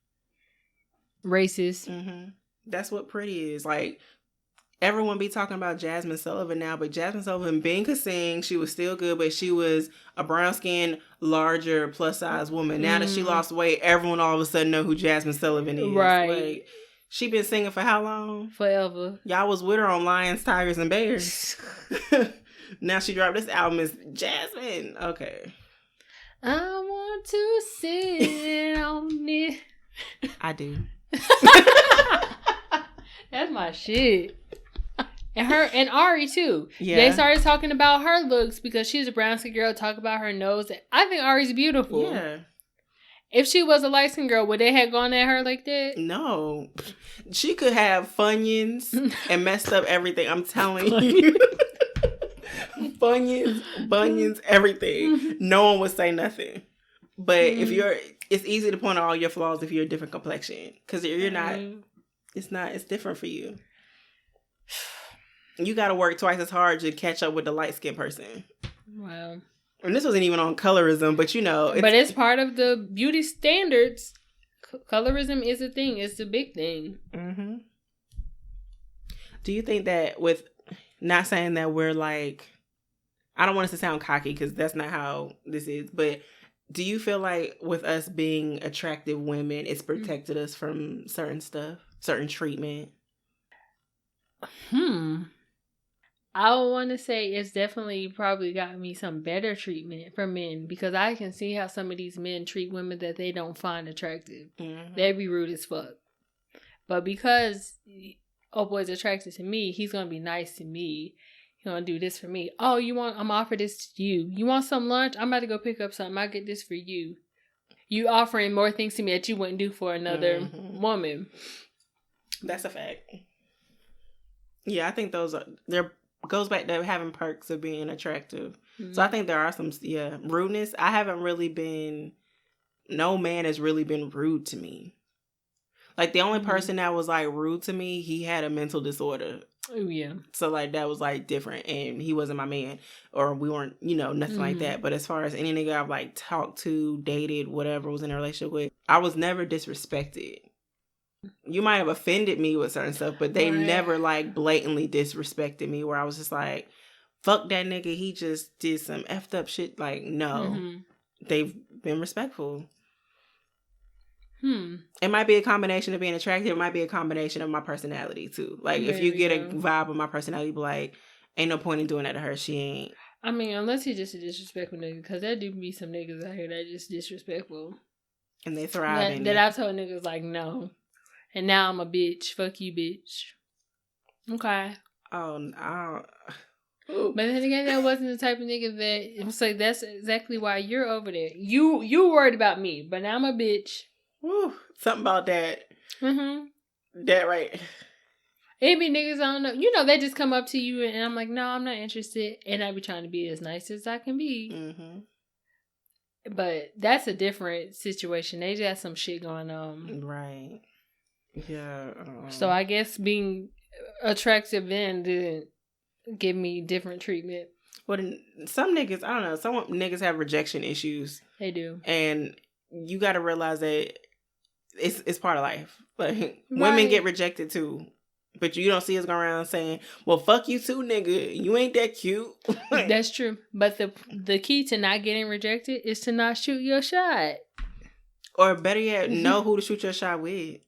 races. Mm-hmm. That's what pretty is. Like, everyone be talking about Jasmine Sullivan now, but Jasmine Sullivan being could sing, she was still good, but she was a brown-skinned, larger, plus-size woman. Now that she lost weight, everyone all of a sudden know who Jasmine Sullivan is. Right. Like, she been singing for how long? Forever. Y'all was with her on Lions, Tigers, and Bears. Now she dropped this album as Jasmine. Okay. I want to sit on it. I do. That's my shit. And Ari too. Yeah. They started talking about her looks because she's a brown skin girl. Talk about her nose. I think Ari's beautiful. Yeah. If she was a light skin girl, would they have gone at her like that? No. She could have Funyuns and messed up everything. I'm telling you. Bunions, everything. No one would say nothing. But if it's easy to point out all your flaws if you're a different complexion. Because you're not, it's different for you. You got to work twice as hard to catch up with the light skinned person. Wow. And this wasn't even on colorism, but it's part of the beauty standards. Colorism is a thing. It's a big thing. Mm-hmm. Do you think that with, not saying that we're like, I don't want us to sound cocky because that's not how this is, but do you feel like with us being attractive women, it's protected us from certain stuff, certain treatment? I would want to say it's definitely probably got me some better treatment for men because I can see how some of these men treat women that they don't find attractive. Mm-hmm. They'd be rude as fuck. But because oh boy's attracted to me, he's gonna be nice to me. He's gonna do this for me. Oh, I'm gonna offer this to you. You want some lunch? I'm about to go pick up something. I'll get this for you. You offering more things to me that you wouldn't do for another woman. That's a fact. Yeah, I think there goes back to having perks of being attractive. Mm-hmm. So I think there are some rudeness. I haven't really been. No man has really been rude to me. Like, the only person that was, like, rude to me, he had a mental disorder. Oh, yeah. So, like, that was, like, different. And he wasn't my man. Or we weren't, nothing like that. But as far as any nigga I've, like, talked to, dated, whatever, was in a relationship with, I was never disrespected. You might have offended me with certain stuff, but they never, like, blatantly disrespected me where I was just like, fuck that nigga, he just did some effed up shit. Like, no. They've been respectful. It might be a combination of being attractive. It might be a combination of my personality too. Like, if you get a vibe of my personality, be like, ain't no point in doing that to her. She ain't. I mean, unless he's just a disrespectful nigga, because there do be some niggas out here that just disrespectful, and they thrive in that it. I told niggas like no, and now I'm a bitch. Fuck you, bitch. Okay. Oh no. But then again, that wasn't the type of nigga that it was like. That's exactly why you're over there. You worried about me, but now I'm a bitch. Woo, something about that. That right. It be niggas I don't know. They just come up to you and I'm like, no, I'm not interested. And I be trying to be as nice as I can be. But that's a different situation. They just got some shit going on. Right. Yeah. So I guess being attractive then didn't give me different treatment. Well, some niggas, I don't know. Some niggas have rejection issues. They do. And you got to realize that it's part of life. Like, women get rejected too. But you don't see us going around saying, well, fuck you too, nigga. You ain't that cute. That's true. But the key to not getting rejected is to not shoot your shot. Or better yet, know who to shoot your shot with.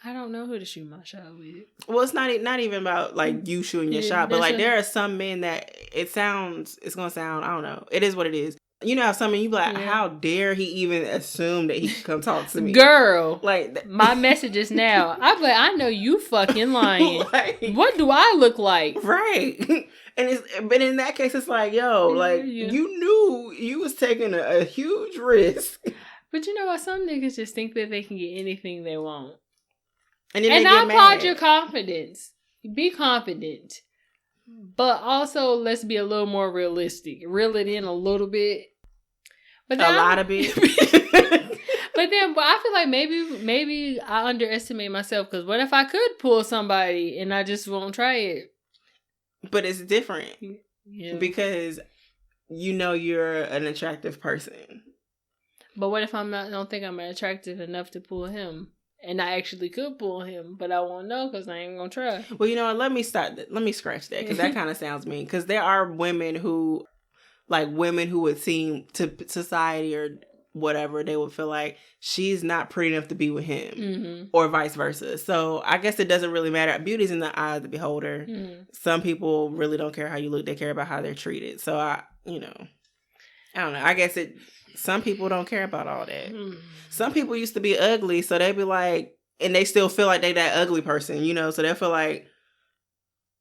I don't know who to shoot my shot with. Well, it's not even about, like, you shooting your shot. But, like, there are some men that it's going to sound, I don't know. It is what it is. You know how some men, you be like, how dare he even assume that he can come talk to me? Girl. Like, my messages now. I'm like, I know you fucking lying. Like, what do I look like? Right. But in that case, it's like, yo, like, you knew you was taking a huge risk. But you know what? Some niggas just think that they can get anything they want. And I applaud your confidence. Be confident. But also, let's be a little more realistic. Reel it in a little bit. But a lot of it. But I feel like maybe I underestimate myself. Because what if I could pull somebody and I just won't try it? But it's different. Yeah. Because you're an attractive person. But what if I don't think I'm attractive enough to pull him? And I actually could pull him, but I won't know because I ain't gonna try. Well, you know what? Let me scratch that because that kind of sounds mean. Because there are women who would seem to society or whatever, they would feel like she's not pretty enough to be with him, or vice versa. So I guess it doesn't really matter. Beauty's in the eye of the beholder. Some people really don't care how you look; they care about how they're treated. So I don't know. I guess some people don't care about all that. Some people used to be ugly, so they be like, and they still feel like they that ugly person, so they feel like,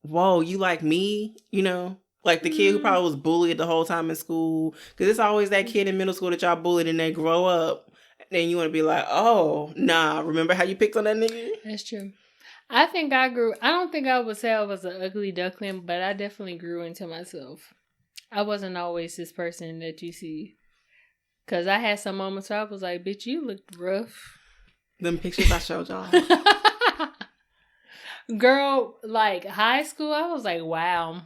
whoa, you like me, like the kid who probably was bullied the whole time in school, because it's always that kid in middle school that y'all bullied and they grow up, and then you want to be like, oh, nah, remember how you picked on that nigga? That's true. I don't think I would say I was an ugly duckling, but I definitely grew into myself. I wasn't always this person that you see. Because I had some moments where I was like, bitch, you looked rough. Them pictures I showed y'all. Girl, like high school, I was like, wow.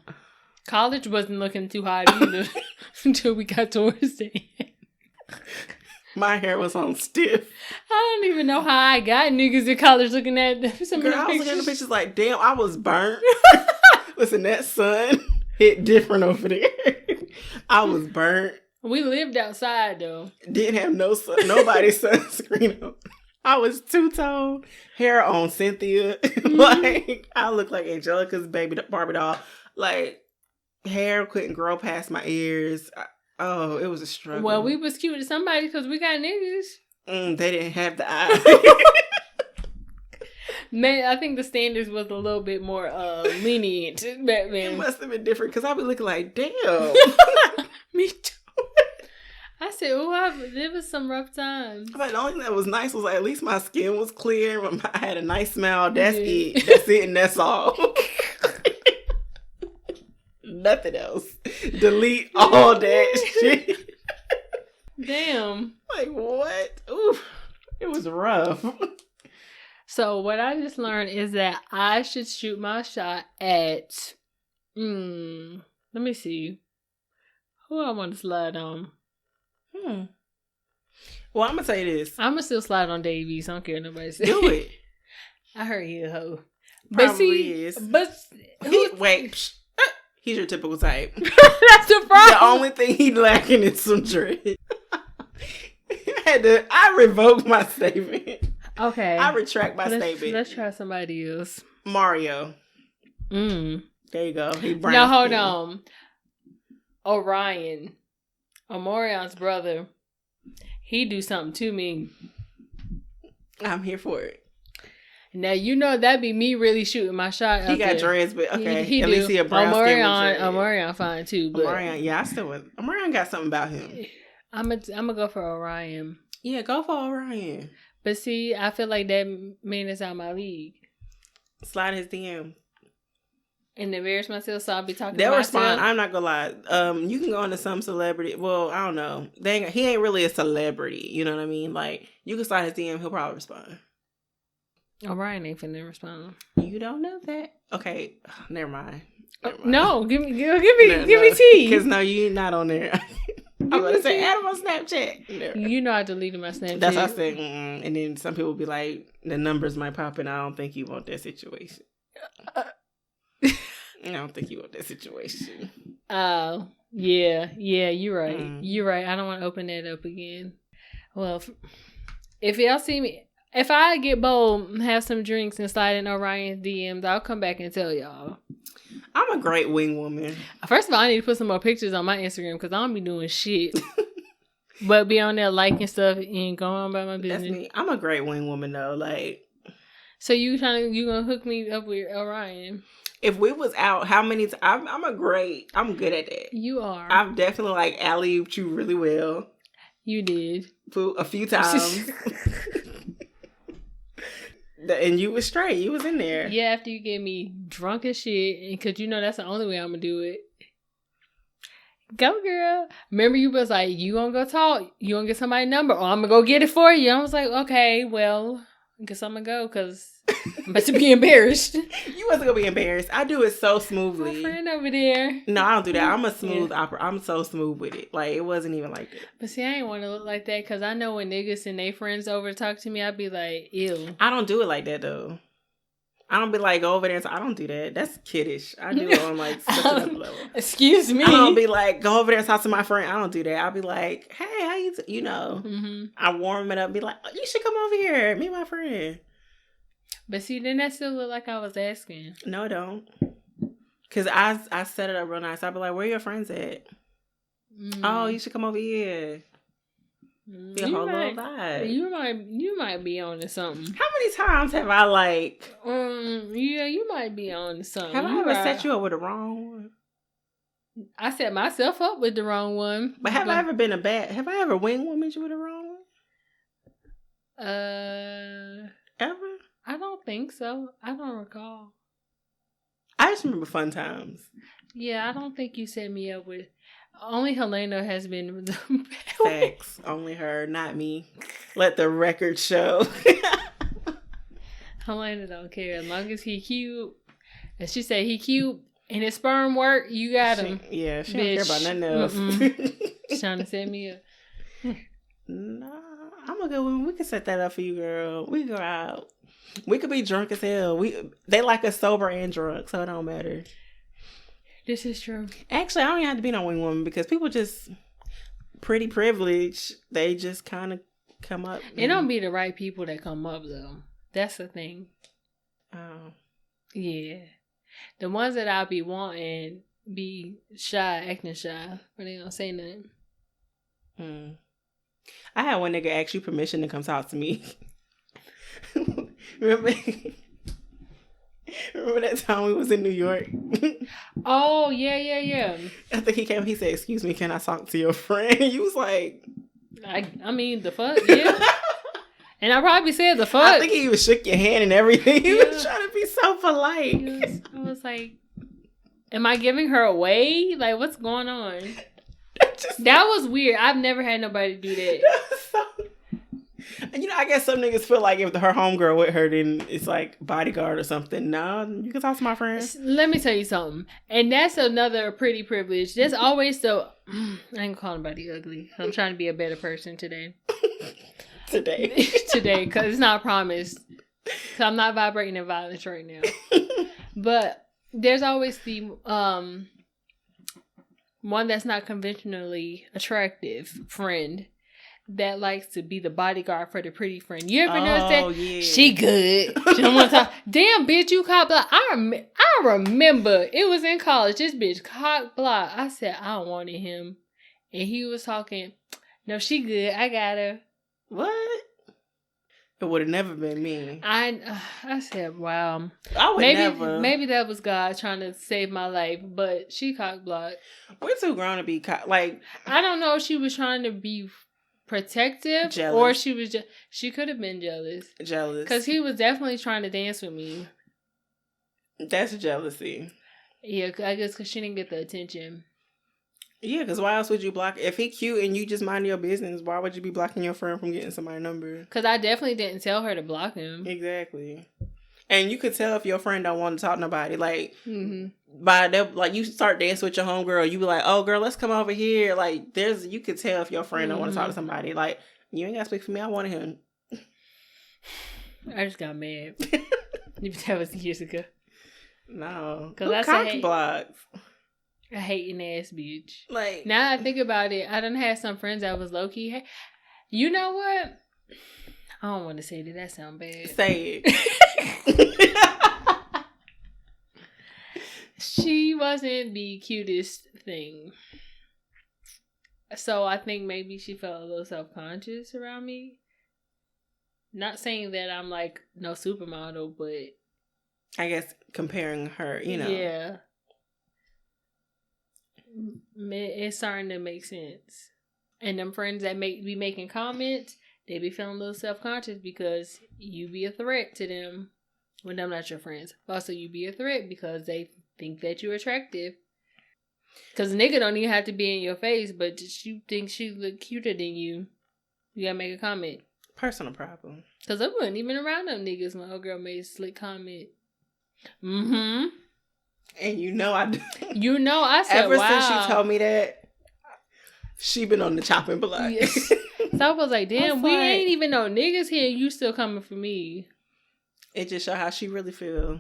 College wasn't looking too hot either until we got towards the end. My hair was on stiff. I don't even know how I got niggas in college looking at some Girl, of the I was pictures. looking at the pictures like, damn, I was burnt. Listen, that sun hit different over there. I was burnt. We lived outside though. Didn't have nobody's sunscreen on. I was two-toned, hair on Cynthia. Like, I looked like Angelica's baby Barbie doll. Like, hair couldn't grow past my ears. It was a struggle. Well, we was cute to somebody because we got niggas. They didn't have the eye. Man, I think the standards was a little bit more lenient back It then. must have been different because I be looking like, damn. Me too. I said, oh, there was some rough times. But the only thing that was nice was like, at least my skin was clear. I had a nice smile. That's Yeah. it. That's it, and that's all. Nothing else. Delete all that shit. Damn. Like, what? Oof. It was rough. So what I just learned is that I should shoot my shot at, let me see. Who I want to slide on? Well, I'm going to tell you this. I'm going to still slide on Davies. I don't care what nobody says. Do it. I heard he a hoe. Probably is. But Wait. Psh, he's your typical type. that's the problem. The only thing he lacking is some dread. I revoked my statement. Okay. I retract my statement. Let's try somebody else. Mario. Mm. There you go. He brown Now hold skin. on. Orion. Omorion's brother. He do something to me. I'm here for it. Now you know that'd be me really shooting my shot. He out got there. dreads, but okay. He At do. least he a brown skin. Omarion fine too, but Omarion, yeah, I still would. Omarion got something about him. I'm gonna go for Orion. Yeah, go for Orion. But see, I feel like that man is out my league. Slide his DM. And embarrass myself, so I'll be talking They'll to respond. myself. I'm not gonna lie. You can go into some celebrity. Well, I don't know. He ain't really a celebrity. You know what I mean? Like, you can slide his DM. He'll probably respond. Orion ain't finna respond. You don't know that. Okay, never mind. No, give me tea. Because no, you're not on there. I'm me gonna say tea. add him on Snapchat. Never. You know I deleted my Snapchat. That's what I said. And then some people be like, the numbers might pop in. I don't think you want that situation. I don't think you want that situation. Oh, yeah, you're right. Mm. You're right. I don't want to open that up again. Well, if y'all see me, if I get bold and have some drinks and slide in Orion's DMs, I'll come back and tell y'all. I'm a great wing woman. First of all, I need to put some more pictures on my Instagram because I don't be doing shit. But be on there liking stuff and going on about my business. That's me. I'm a great wing woman though. Like, So you gonna hook me up with Orion? if we was out, how many times? I'm good at that. You are. I've definitely like alley-ooped you really well. You did. A few times. And you was straight. You was in there. Yeah, after you get me drunk as shit, and because you know that's the only way I'm gonna do it. Go, girl. Remember, you was like, you gonna go talk? You gonna get somebody's number? Or I'm gonna go get it for you. I was like, okay, well, I guess I'm gonna go because I'm about to be embarrassed. You wasn't gonna be embarrassed. I do it so smoothly. My friend over there. No, I don't do that. I'm a smooth opera. I'm so smooth with it. Like, it wasn't even like that. But see, I ain't want to look like that because I know when niggas and they friends over talk to me, I'd be like, ew. I don't do it like that though. I don't be like, go over there. I don't do that. That's kiddish. I do it on like such another level. Excuse me. I don't be like, go over there and talk to my friend. I don't do that. I'll be like, hey, how you, you know. Mm-hmm. I warm it up. Be like, oh, you should come over here. Me and my friend. But see, then that still look like I was asking. No, it don't. Because I set it up real nice. I'll be like, where your friends at? Mm. Oh, you should come over here. Be a whole little vibe. You might be on to something. How many times have I like... Yeah, you might be on to something. Have I ever set you up with the wrong one? I set myself up with the wrong one. But have I ever been a bad... Have I ever wing woman you with the wrong one? Ever? I don't think so. I don't recall. I just remember fun times. Yeah, I don't think you set me up with... Only Helena has been... Facts. Only her, not me. Let the record show. Helena don't care. As long as he cute. And she said he cute and his sperm work, you got him. She don't care about nothing else. She's trying to set me up. Nah, I'm a good one. We can set that up for you, girl. We can go out. We could be drunk as hell. They like us sober and drunk, so it don't matter. This is true. Actually, I don't even have to be no wing woman because people just pretty privileged. They just kind of come up. It don't be the right people that come up though. That's the thing. Oh. Yeah. The ones that I'll be wanting be shy, acting shy, but they don't say nothing. I had one nigga ask you permission to come talk to me. Remember? Remember that time we was in New York? Oh, yeah. I think he came. He said, "Excuse me, can I talk to your friend?" You was like, I mean, the fuck, yeah. And I probably said the fuck. I think he even shook your hand and everything. He was trying to be so polite. I was like, am I giving her away? Like, what's going on? That was weird. I've never had nobody do that. And I guess some niggas feel like if her homegirl with her, then it's like bodyguard or something. No, you can talk to my friend. Let me tell you something. And that's another pretty privilege. There's always I ain't gonna call nobody ugly. I'm trying to be a better person today. Today, because it's not promised. Because I'm not vibrating in violence right now. But there's always the one that's not conventionally attractive friend that likes to be the bodyguard for the pretty friend. You ever notice that? Yeah. She good. She don't want to talk. Damn, bitch, you cock block. I remember it was in college. This bitch cock block. I said I wanted him, and he was talking. No, she good. I got her. What? It would have never been me. I said, wow. I would never. Maybe that was God trying to save my life, but she cock blocked. We're too grown to be like. I don't know if she was trying to be protective, jealous. Or she was just. She could have been jealous. Jealous, because he was definitely trying to dance with me. That's jealousy. Yeah, I guess because she didn't get the attention. Yeah, because why else would you block? If he cute and you just mind your business, why would you be blocking your friend from getting somebody's number? Because I definitely didn't tell her to block him. Exactly. And you could tell if your friend don't want to talk to nobody. Like, by that, like you start dancing with your homegirl, you be like, "Oh, girl, let's come over here." Like, you could tell if your friend don't want to talk to somebody. Like, you ain't got to speak for me. I wanted him. I just got mad. That was years ago. No, because I said blocks. A hating ass bitch. Like, now I think about it, I done had some friends that was low key. You know what? I don't want to say that. That sound bad. Say it. She wasn't the cutest thing, so I think maybe she felt a little self-conscious around me. Not saying that I'm like no supermodel, but I guess comparing her, yeah. It's starting to make sense. And them friends that be making comments, they be feeling a little self-conscious because you be a threat to them when them not your friends. Also, you be a threat because they think that you're attractive. Because a nigga don't even have to be in your face, but just you think she look cuter than you, you gotta make a comment. Personal problem. Because I wasn't even around them niggas when old girl made a slick comment. And I do. I said, ever wow. Since she told me that, she been on the chopping block. Yes. So I was like, damn, we ain't even no niggas here. You still coming for me. It just show how she really feel.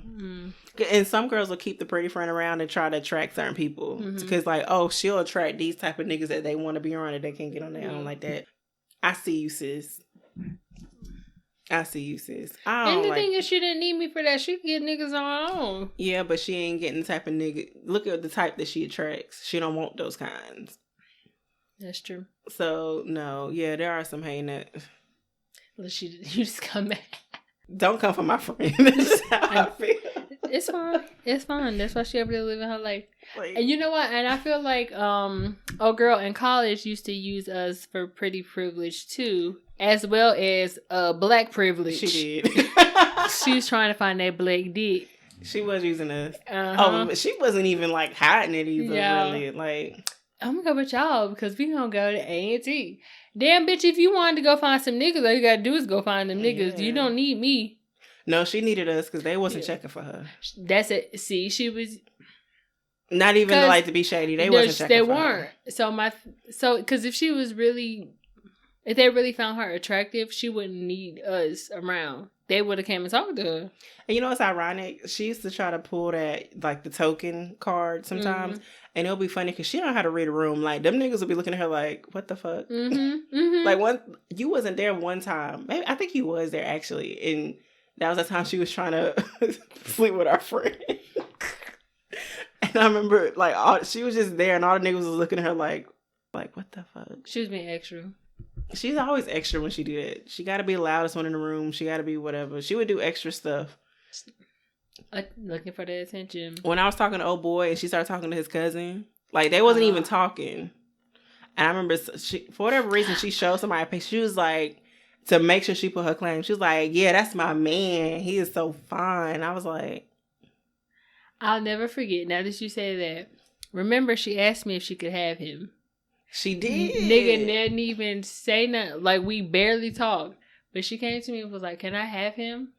And some girls will keep the pretty friend around and try to attract certain people. Because like, oh, she'll attract these type of niggas that they want to be around and they can't get on their own like that. I see you, sis. And the thing is, she didn't need me for that. She could get niggas on her own. Yeah, but she ain't getting the type of nigga. Look at the type that she attracts. She don't want those kinds. That's true. So, no. Yeah, there are some hating that. Well, you just come back. Don't come for my friend. That's how I feel. It's fine. It's fine. That's why she able to live in her life. And you know what? And I feel like old girl in college used to use us for pretty privilege too, as well as black privilege. She did. She was trying to find that black dick. She was using us. Oh, she wasn't even like hiding it either. Yeah. Really, like I'm gonna go with y'all because we gonna go to A&T. Damn, bitch! If you wanted to go find some niggas, all you gotta do is go find them niggas. Yeah. You don't need me. No, she needed us because they wasn't checking for her. That's it. See, she was not even like to be shady. They wasn't checking for her. They weren't. So because if they really found her attractive, she wouldn't need us around. They would have came and talked to her. And you know what's ironic? She used to try to pull that, like, the token card sometimes. And it'll be funny because she don't know how to read a room. Like, them niggas will be looking at her like, what the fuck? Like, you wasn't there one time. Maybe I think you was there, actually. And that was the time she was trying to sleep with our friend. And I remember, like, she was just there and all the niggas was looking at her like, what the fuck? She was being extra. She's always extra when she do it. She got to be the loudest one in the room. She got to be whatever. She would do extra stuff. Looking for the attention. When I was talking to old boy and she started talking to his cousin, like they wasn't even talking. And I remember for whatever reason, she showed somebody a picture. She was like, to make sure she put her claim, she was like, yeah, that's my man. He is so fine. I was like, I'll never forget. Now that you say that, remember she asked me if she could have him. She did. Nigga didn't even say nothing. Like, we barely talked. But she came to me and was like, can I have him?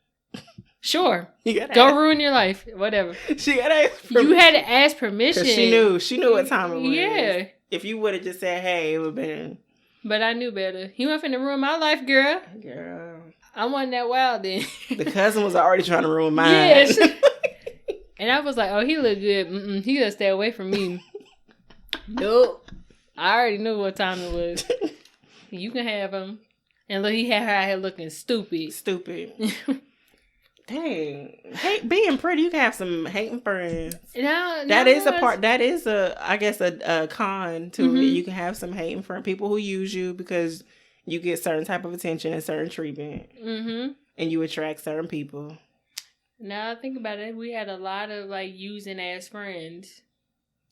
Sure. Go ruin your life. Whatever. She had to ask permission. You had to ask permission. Because she knew what time it was. Yeah. If you would have just said, hey, it would have been. But I knew better. He went finna ruin my life, girl. Girl. I wasn't that wild then. The cousin was already trying to ruin mine. Yes. And I was like, oh, he look good. He gotta stay away from me. Nope. I already knew what time it was. You can have him. And look, he had her out here looking stupid. Stupid. Dang. Being pretty, you can have some hating friends. That is I guess a con to it. You can have some hating friends, people who use you because you get certain type of attention and certain treatment. Mm-hmm. And you attract certain people. Now I think about it, we had a lot of like using as friends.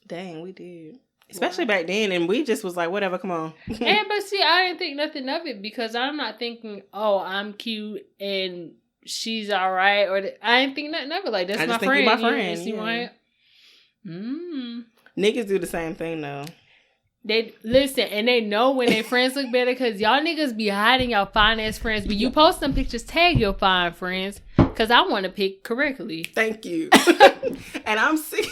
Dang, we did. Especially back then, and we just was like, whatever, come on. But see, I didn't think nothing of it because I'm not thinking, oh, I'm cute and she's all right, or I didn't think nothing of it. Like, that's my friend. You my friend. You want? Niggas do the same thing though. They listen, and they know when their friends look better because y'all niggas be hiding y'all fine ass friends. But you post some pictures, tag your fine friends because I want to pick correctly. Thank you. And I'm sick.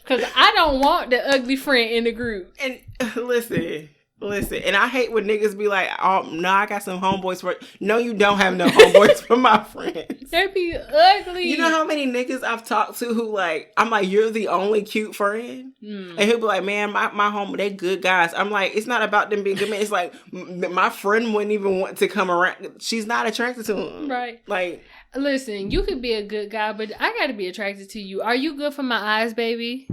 Because I don't want the ugly friend in the group. And listen. And I hate when niggas be like, oh, no, I got some homeboys for... No, you don't have no homeboys for my friends. They be ugly. You know how many niggas I've talked to who like, I'm like, you're the only cute friend? And he'll be like, man, my home, they good guys. I'm like, it's not about them being good men. It's like, my friend wouldn't even want to come around. She's not attracted to him. Right. Like... Listen, you could be a good guy, but I gotta be attracted to you. Are you good for my eyes, baby?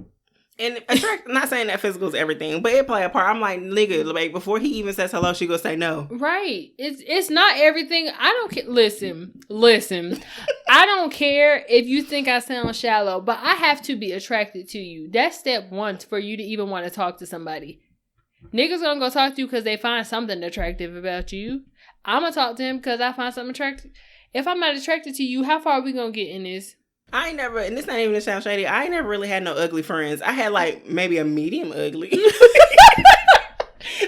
And not saying that physical is everything, but it play a part. I'm like, nigga, like before he even says hello, she gonna say no. Right. It's not everything. I don't care. Listen. I don't care if you think I sound shallow, but I have to be attracted to you. That's step one for you to even want to talk to somebody. Niggas gonna go talk to you because they find something attractive about you. I'm gonna talk to him because I find something attractive. If I'm not attracted to you, how far are we gonna get in this? I ain't never, and this not even to sound shady, I ain't never really had no ugly friends. I had like maybe a medium ugly.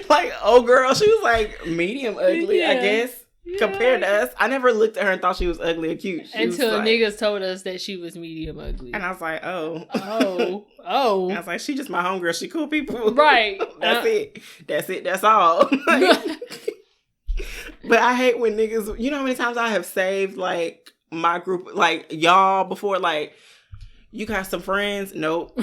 Like, oh girl, she was like medium ugly, I guess. Yeah. Compared to us. I never looked at her and thought she was ugly or cute. Until niggas told us that she was medium ugly. And I was like, oh. Oh. I was like, she just my homegirl. She cool people. Right. That's all. But I hate when niggas, you know how many times I have saved like my group, like y'all before, like, you got some friends? Nope.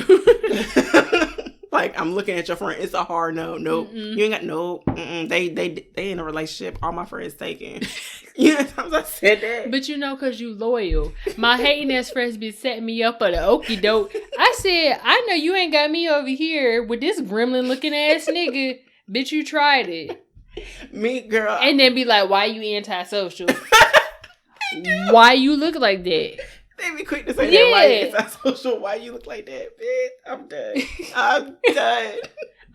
Like, I'm looking at your friend. It's a hard no. Nope. Mm-mm. You ain't got nope. Mm-mm. They in a relationship. All my friends taken. You know, sometimes I said that. But you know, cause you loyal. My hating ass friends be setting me up for the okie doke. I said, I know you ain't got me over here with this gremlin looking ass nigga. Bitch, you tried it. Me, girl. And then be like, why you antisocial? Why you look like that? They be quick to say that. Why you antisocial? Why you look like that? Bitch, I'm done.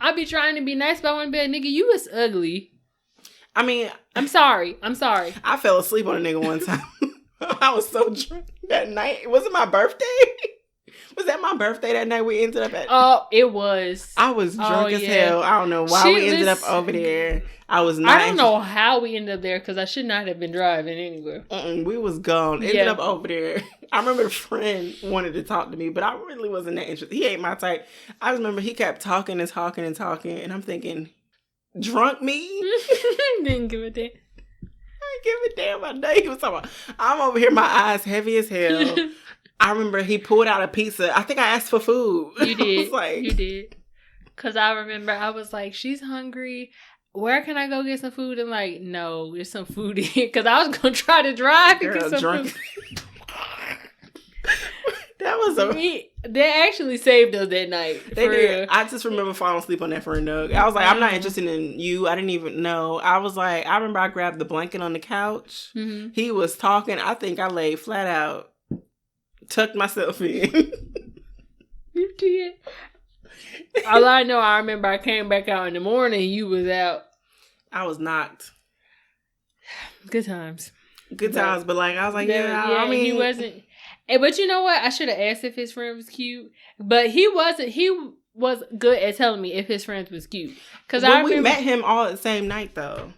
I be trying to be nice, but I want to be like, nigga, you was ugly. I mean, I'm sorry. I fell asleep on a nigga one time. I was so drunk that night. Was it my birthday? Was that my birthday that night we ended up at? Oh, it was. I was drunk as hell. I don't know why we ended up over there. I don't know how we ended up there because I should not have been driving anywhere. We was gone. Ended up over there. I remember a friend wanted to talk to me, but I really wasn't that interested. He ain't my type. I remember he kept talking, and I'm thinking, drunk me? Didn't give a damn. I didn't give a damn. I know he was talking about. I'm over here, my eyes heavy as hell. I remember he pulled out a pizza. I think I asked for food. You did. You did. Because I remember I was like, she's hungry. Where can I go get some food? And like, no, there's some food in here. Because I was going to try to drive and get some food. That was they actually saved us that night. They did. Real. I just remember falling asleep on that friend dog. I was like, I'm not interested in you. I didn't even know. I was like, I remember I grabbed the blanket on the couch. Mm-hmm. He was talking. I think I laid flat out, tucked myself in. You did. All I know, I remember I came back out in the morning. You was out. I was knocked. Good times. Good times, but like I was like, I mean, he wasn't. But you know what? I should have asked if his friend was cute. But he wasn't. He was good at telling me if his friend was cute. Because we met him all at the same night, though.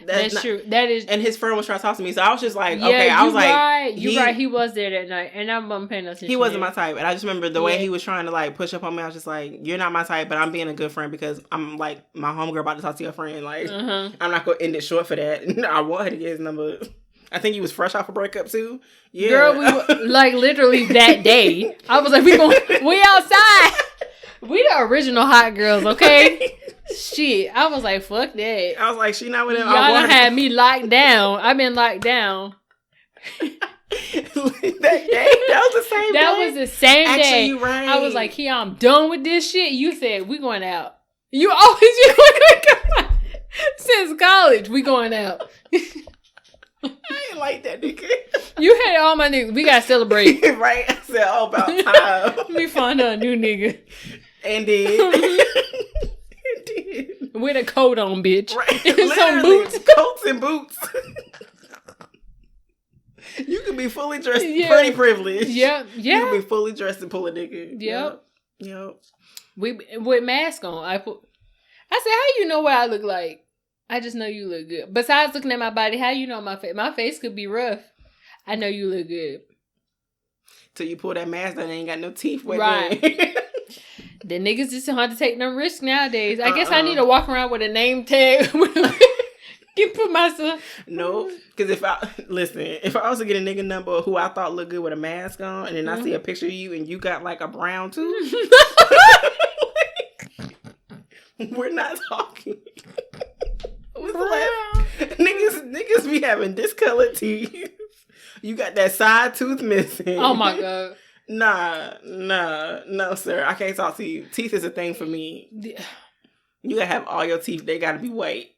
That's true. That is. And his friend was trying to talk to me, so I was just like, okay. I was like, you're right. He was there that night, and I'm paying attention. He wasn't my type, and I just remember the way he was trying to like push up on me. I was just like, you're not my type, but I'm being a good friend because I'm like my homegirl about to talk to your friend. Like, I'm not gonna end it short for that. I want her to get his number. I think he was fresh off a breakup too. Yeah, girl, we were, like literally that day. I was like, we outside. We the original hot girls, okay? Shit, I was like, fuck that. I was like, she not with him. Y'all done had me locked down. I've been locked down. That was the same day. That was the same Actually, day. you right. I was like, Kia, I'm done with this shit. You said, we going out. You always since college, we going out. I ain't like that nigga. You had all my niggas. We gotta celebrate. Right? I said, oh, about time. Let me find her a new nigga. And did. With a coat on, bitch. Right. Some boots. Coats and boots. You can be fully dressed, pretty privileged. Yep. Yeah. You can be fully dressed and pull a nigga. Yep. We with mask on. I said, how you know what I look like? I just know you look good. Besides looking at my body, how you know my face? My face could be rough. I know you look good. Till you pull that mask down and ain't got no teeth. Right. The niggas just don't have to take no risk nowadays. I guess I need to walk around with a name tag. Can put myself. No, because if I was to get a nigga number who I thought looked good with a mask on, and then I see a picture of you and you got like a brown tooth, we're not talking. Niggas be having discolored teeth. You got that side tooth missing. Oh my god. No, sir. I can't talk to you. Teeth is a thing for me. You gotta have all your teeth. They gotta be white.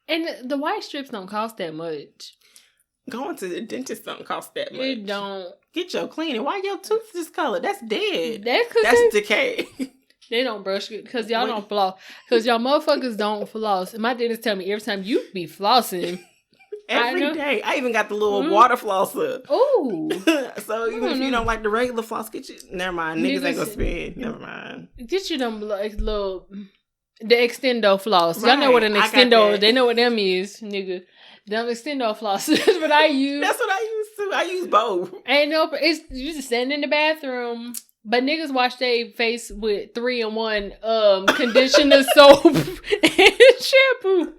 And the white strips don't cost that much. Going to the dentist don't cost that much. It don't. Get your cleaning. Why your tooth discolored? That's dead. That's decay. They don't brush it because y'all don't floss. Because y'all motherfuckers don't floss. And my dentist tell me every time you be flossing. Every day. I even got the little water flosser. Ooh. So even if you don't like the regular floss, get you. Never mind. Niggas ain't gonna spend. Never mind. Get you them like little. The extendo floss. Right. Y'all know what an extendo is. They know what them is, nigga. Them extendo floss. That's what I use. That's what I use too. I use both. Ain't no. It's you just standing in the bathroom. But niggas wash their face with 3-in-1 conditioner, soap, and shampoo.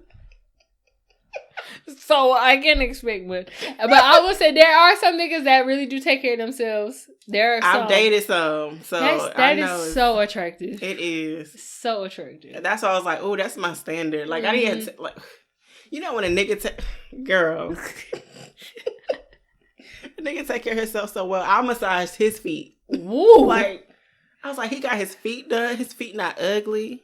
So I can't expect much. But I will say there are some niggas that really do take care of themselves. There are some. I've dated some. So that is so attractive. It is. So attractive. That's why I was like, oh, that's my standard. Like, I didn't, like, you know when a nigga, girl. A nigga take care of himself so well. I massaged his feet. Woo. Like, I was like, he got his feet done. His feet not ugly.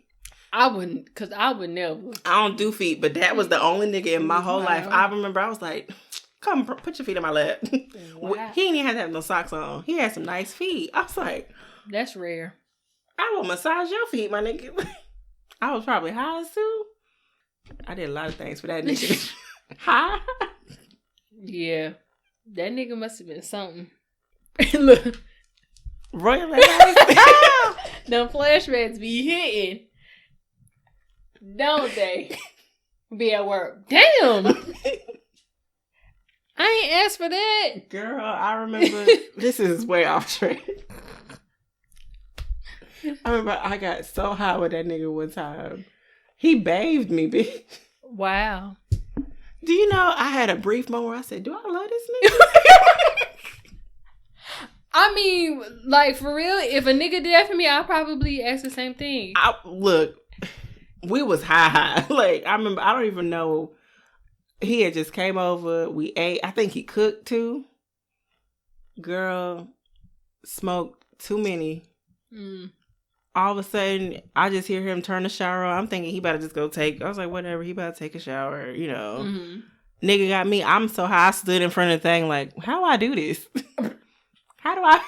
I wouldn't, because I would never. I don't do feet, but that was the only nigga in my whole life. I remember I was like, come, put your feet in my lap. Wow. He didn't even have to have no socks on. He had some nice feet. I was like, that's rare. I will massage your feet, my nigga. I was probably high too. I did a lot of things for that nigga. High? Yeah. That nigga must have been something. Look. Royal Them flashbacks be hitting. Don't they? Be at work. Damn. I ain't asked for that. Girl, I remember. This is way off track. I remember I got so high with that nigga one time. He bathed me, bitch. Wow. Do you know I had a brief moment where I said, do I love this nigga? I mean, like, for real, if a nigga did that for me, I'd probably ask the same thing. Look, we was high. Like, I remember, I don't even know. He had just came over. We ate. I think he cooked, too. Girl, smoked too many. All of a sudden, I just hear him turn the shower on. I'm thinking he better just go take. I was like, whatever, he better take a shower, you know. Nigga got me. I'm so high. I stood in front of the thing like, how do I do this? How do I?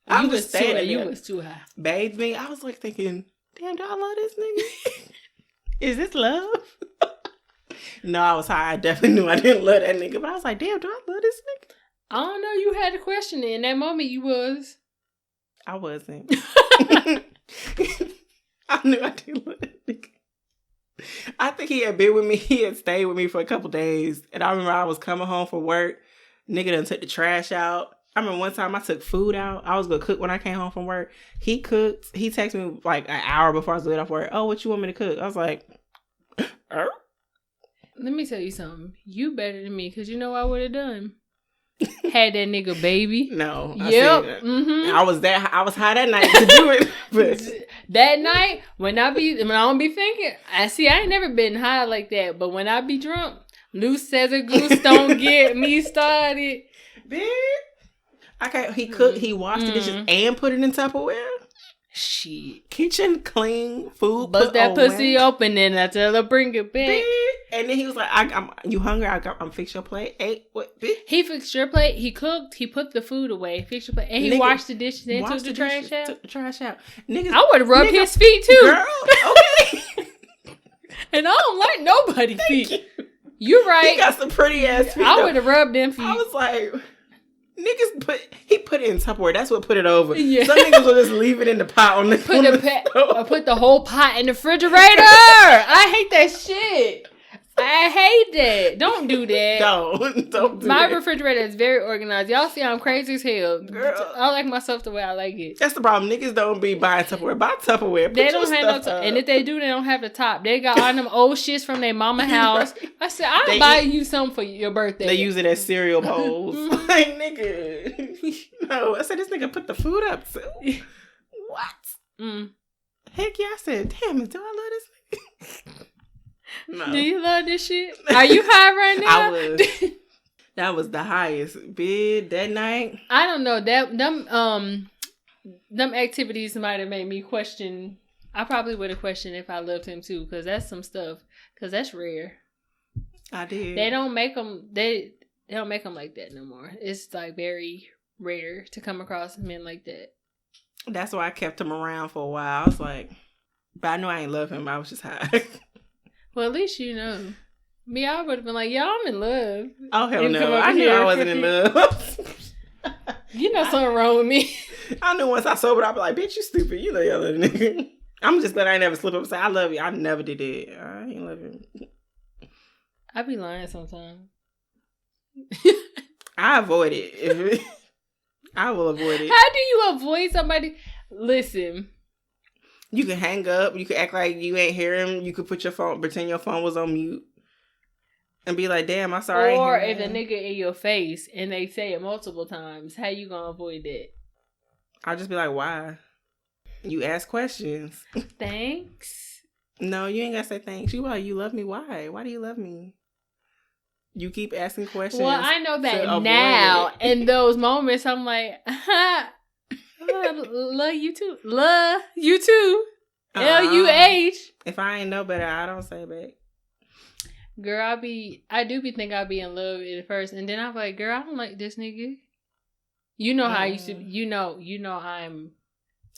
I'm just standing there. You was too high. Bathed me. I was like thinking, damn, do I love this nigga? Is this love? No, I was high. I definitely knew I didn't love that nigga. But I was like, damn, do I love this nigga? I don't know. You had a question in that moment. You was. I wasn't. I knew I didn't love that nigga. I think he had been with me. He had stayed with me for a couple days. And I remember I was coming home from work. Nigga done took the trash out. I remember one time I took food out. I was going to cook when I came home from work. He cooked. He texted me like an hour before I was getting off work. Oh, what you want me to cook? I was like, Let me tell you something. You better than me because you know what I would have done. Had that nigga baby. No. Yep. I was high that night to do it. But that night, when I don't be thinking, I ain't never been high like that. But when I be drunk, loose as a goose, don't get me started. Bitch. Okay, he cooked, he washed the dishes and put it in Tupperware. Shit. Kitchen clean, food Bust put that away. pussy open and I tell her bring it back. Bitch. And then he was like, I'm you hungry? I'm fix your plate. Hey, what, bitch? He fixed your plate. He cooked. He put the food away. Fixed your plate. And he washed the dishes and took the trash out. Took the trash out. Niggas, I would have rubbed his feet too. Girl, okay. And I don't like nobody's feet. You're right. He got some pretty ass feet. I would have rubbed them feet. I was like, niggas put it in Tupperware. That's what put it over. Yeah. Some niggas will just leave it in the pot on the put the whole pot in the refrigerator. I hate that shit. I hate that. Don't do that. Don't do My that. refrigerator is very organized. Y'all see I'm crazy as hell. Girl. I like myself the way I like it. That's the problem. Niggas don't be buying Tupperware. Buy Tupperware. Put They your don't have no stuff top. up. And if they do, they don't have the top. They got all them old shits from their mama house. I said, I'll buy you something for your birthday. They use it as cereal bowls. Like, nigga. No, I said, this nigga put the food up too. What? Heck yeah. I said, damn, do I love this nigga? No. Do you love this shit? Are you high right now? I was. That was the highest bid that night. I don't know. Them activities might have made me question. I probably would have questioned if I loved him too, because that's some stuff. Because that's rare. I did. They don't make them. They don't make them like that no more. It's like very rare to come across men like that. That's why I kept him around for a while. I was like, but I knew I ain't love him. I was just high. Well, at least you know. Me, I would have been like, yeah, I'm in love. Oh, hell And come no. over I knew here. I wasn't in love. You know something wrong with me. I knew once I sobered, I'd be like, bitch, you stupid. You know your little nigga. I'm just glad I ain't never slip up and say, I love you. I never did it. I ain't love him. I be lying sometimes. I avoid it. I will avoid it. How do you avoid somebody? Listen. You can hang up. You can act like you ain't hear him. You could put your phone, pretend your phone was on mute. And be like, damn, I'm sorry. Or if the nigga in your face and they say it multiple times, how you gonna avoid that? I'll just be like, why? You ask questions. Thanks. No, you ain't gotta say thanks. You like, you love me. Why? Why do you love me? You keep asking questions. Well, I know to that avoid now. it. In those moments, I'm like, love you too. Love you too. LUH. If I ain't know better, I don't say back. Girl, I do be think I'll be in love at first, and then I'm like, girl, I don't like this nigga. You know how I used to. You know I'm.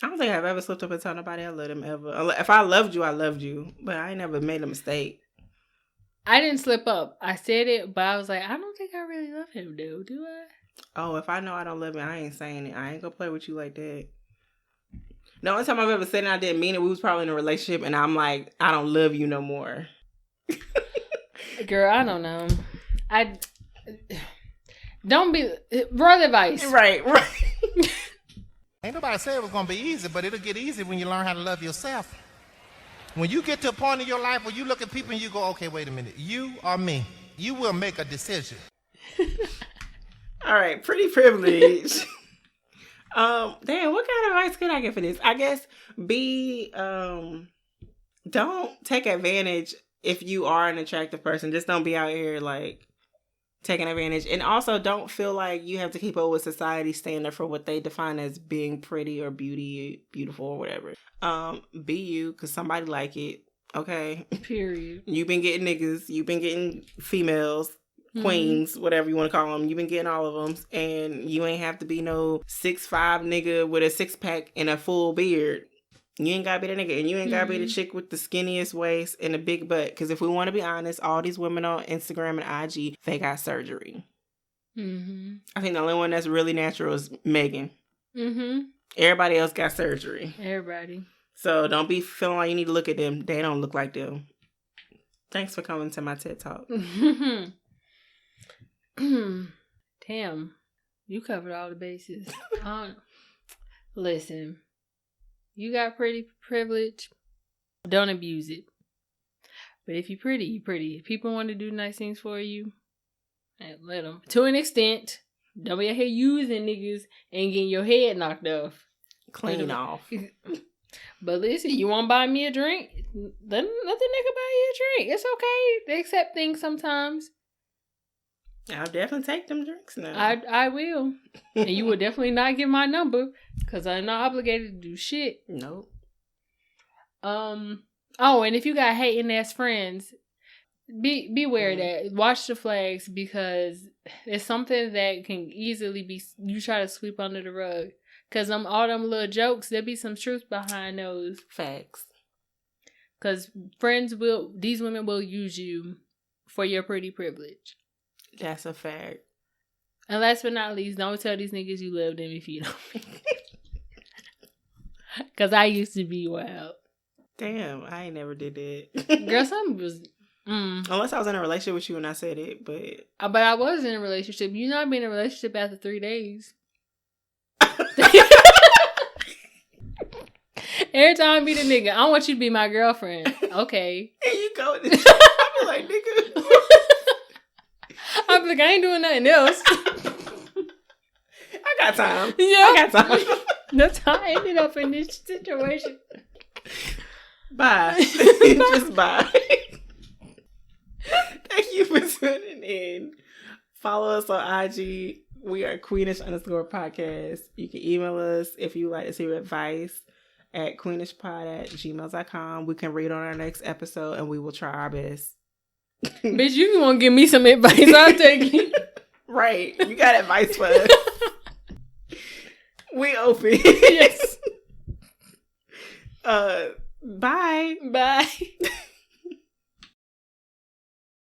I don't think I've ever slipped up and told nobody I love them ever. If I loved you, I loved you, but I ain't never made a mistake. I didn't slip up. I said it, but I was like, I don't think I really love him, dude. Do I? Oh, if I know I don't love you, I ain't saying it. I ain't gonna play with you like that. The only time I've ever said it, I didn't mean it. We was probably in a relationship, and I'm like, I don't love you no more. Girl, I don't know. I don't be word advice. Right. Ain't nobody said it was gonna be easy, but it'll get easy when you learn how to love yourself. When you get to a point in your life where you look at people and you go, okay, wait a minute, you or me, you will make a decision. All right, pretty privilege. Damn, what kind of advice could I get for this? I guess don't take advantage if you are an attractive person. Just don't be out here like taking advantage. And also, don't feel like you have to keep up with society's standard for what they define as being pretty or beautiful or whatever. Be you, because somebody like it. Okay. Period. You've been getting niggas. You've been getting females. Queens, whatever you want to call them. You've been getting all of them. And you ain't have to be no 6'5" nigga with a 6-pack and a full beard. You ain't gotta be the nigga. And you ain't gotta be the chick with the skinniest waist and a big butt. Because if we want to be honest, all these women on Instagram and IG, they got surgery. I think the only one that's really natural is Megan. Everybody else got surgery. Everybody. So don't be feeling like you need to look at them. They don't look like them. Thanks for coming to my TED Talk. Damn, you covered all the bases. Listen, you got pretty privilege. Don't abuse it. But if you're pretty, you're pretty. If people want to do nice things for you, let them. To an extent. Don't be out here using niggas and getting your head knocked off. Clean off. But listen, you want to buy me a drink? Let the nigga buy you a drink. It's okay. They accept things sometimes. I'll definitely take them drinks now. I will. And you will definitely not get my number because I'm not obligated to do shit. Nope. Oh, and if you got hating ass friends, beware of that. Watch the flags because it's something that can easily be you try to sweep under the rug. Because all them little jokes, there'll be some truth behind those. Facts. Because these women will use you for your pretty privilege. That's a fact. And last but not least, don't tell these niggas you love them if you don't. Because I used to be wild. Damn, I ain't never did that. Girl, something was... Unless I was in a relationship with you when I said it, but... But I was in a relationship. You know I've been in a relationship after 3 days. Every time I meet a nigga, I want you to be my girlfriend. Okay. And you go to the shop, I be like, nigga... I'm like, I ain't doing nothing else. I got time. Yeah. I got time. That's how I ended up in this situation. Bye. Just bye. Thank you for tuning in. Follow us on IG. We are Queenish_podcast. You can email us if you like to see advice at queenishpod@gmail.com. We can read on our next episode and we will try our best. Bitch, you want to give me some advice, I'll take it. Right. You got advice for us. We open. Yes. Bye. Bye.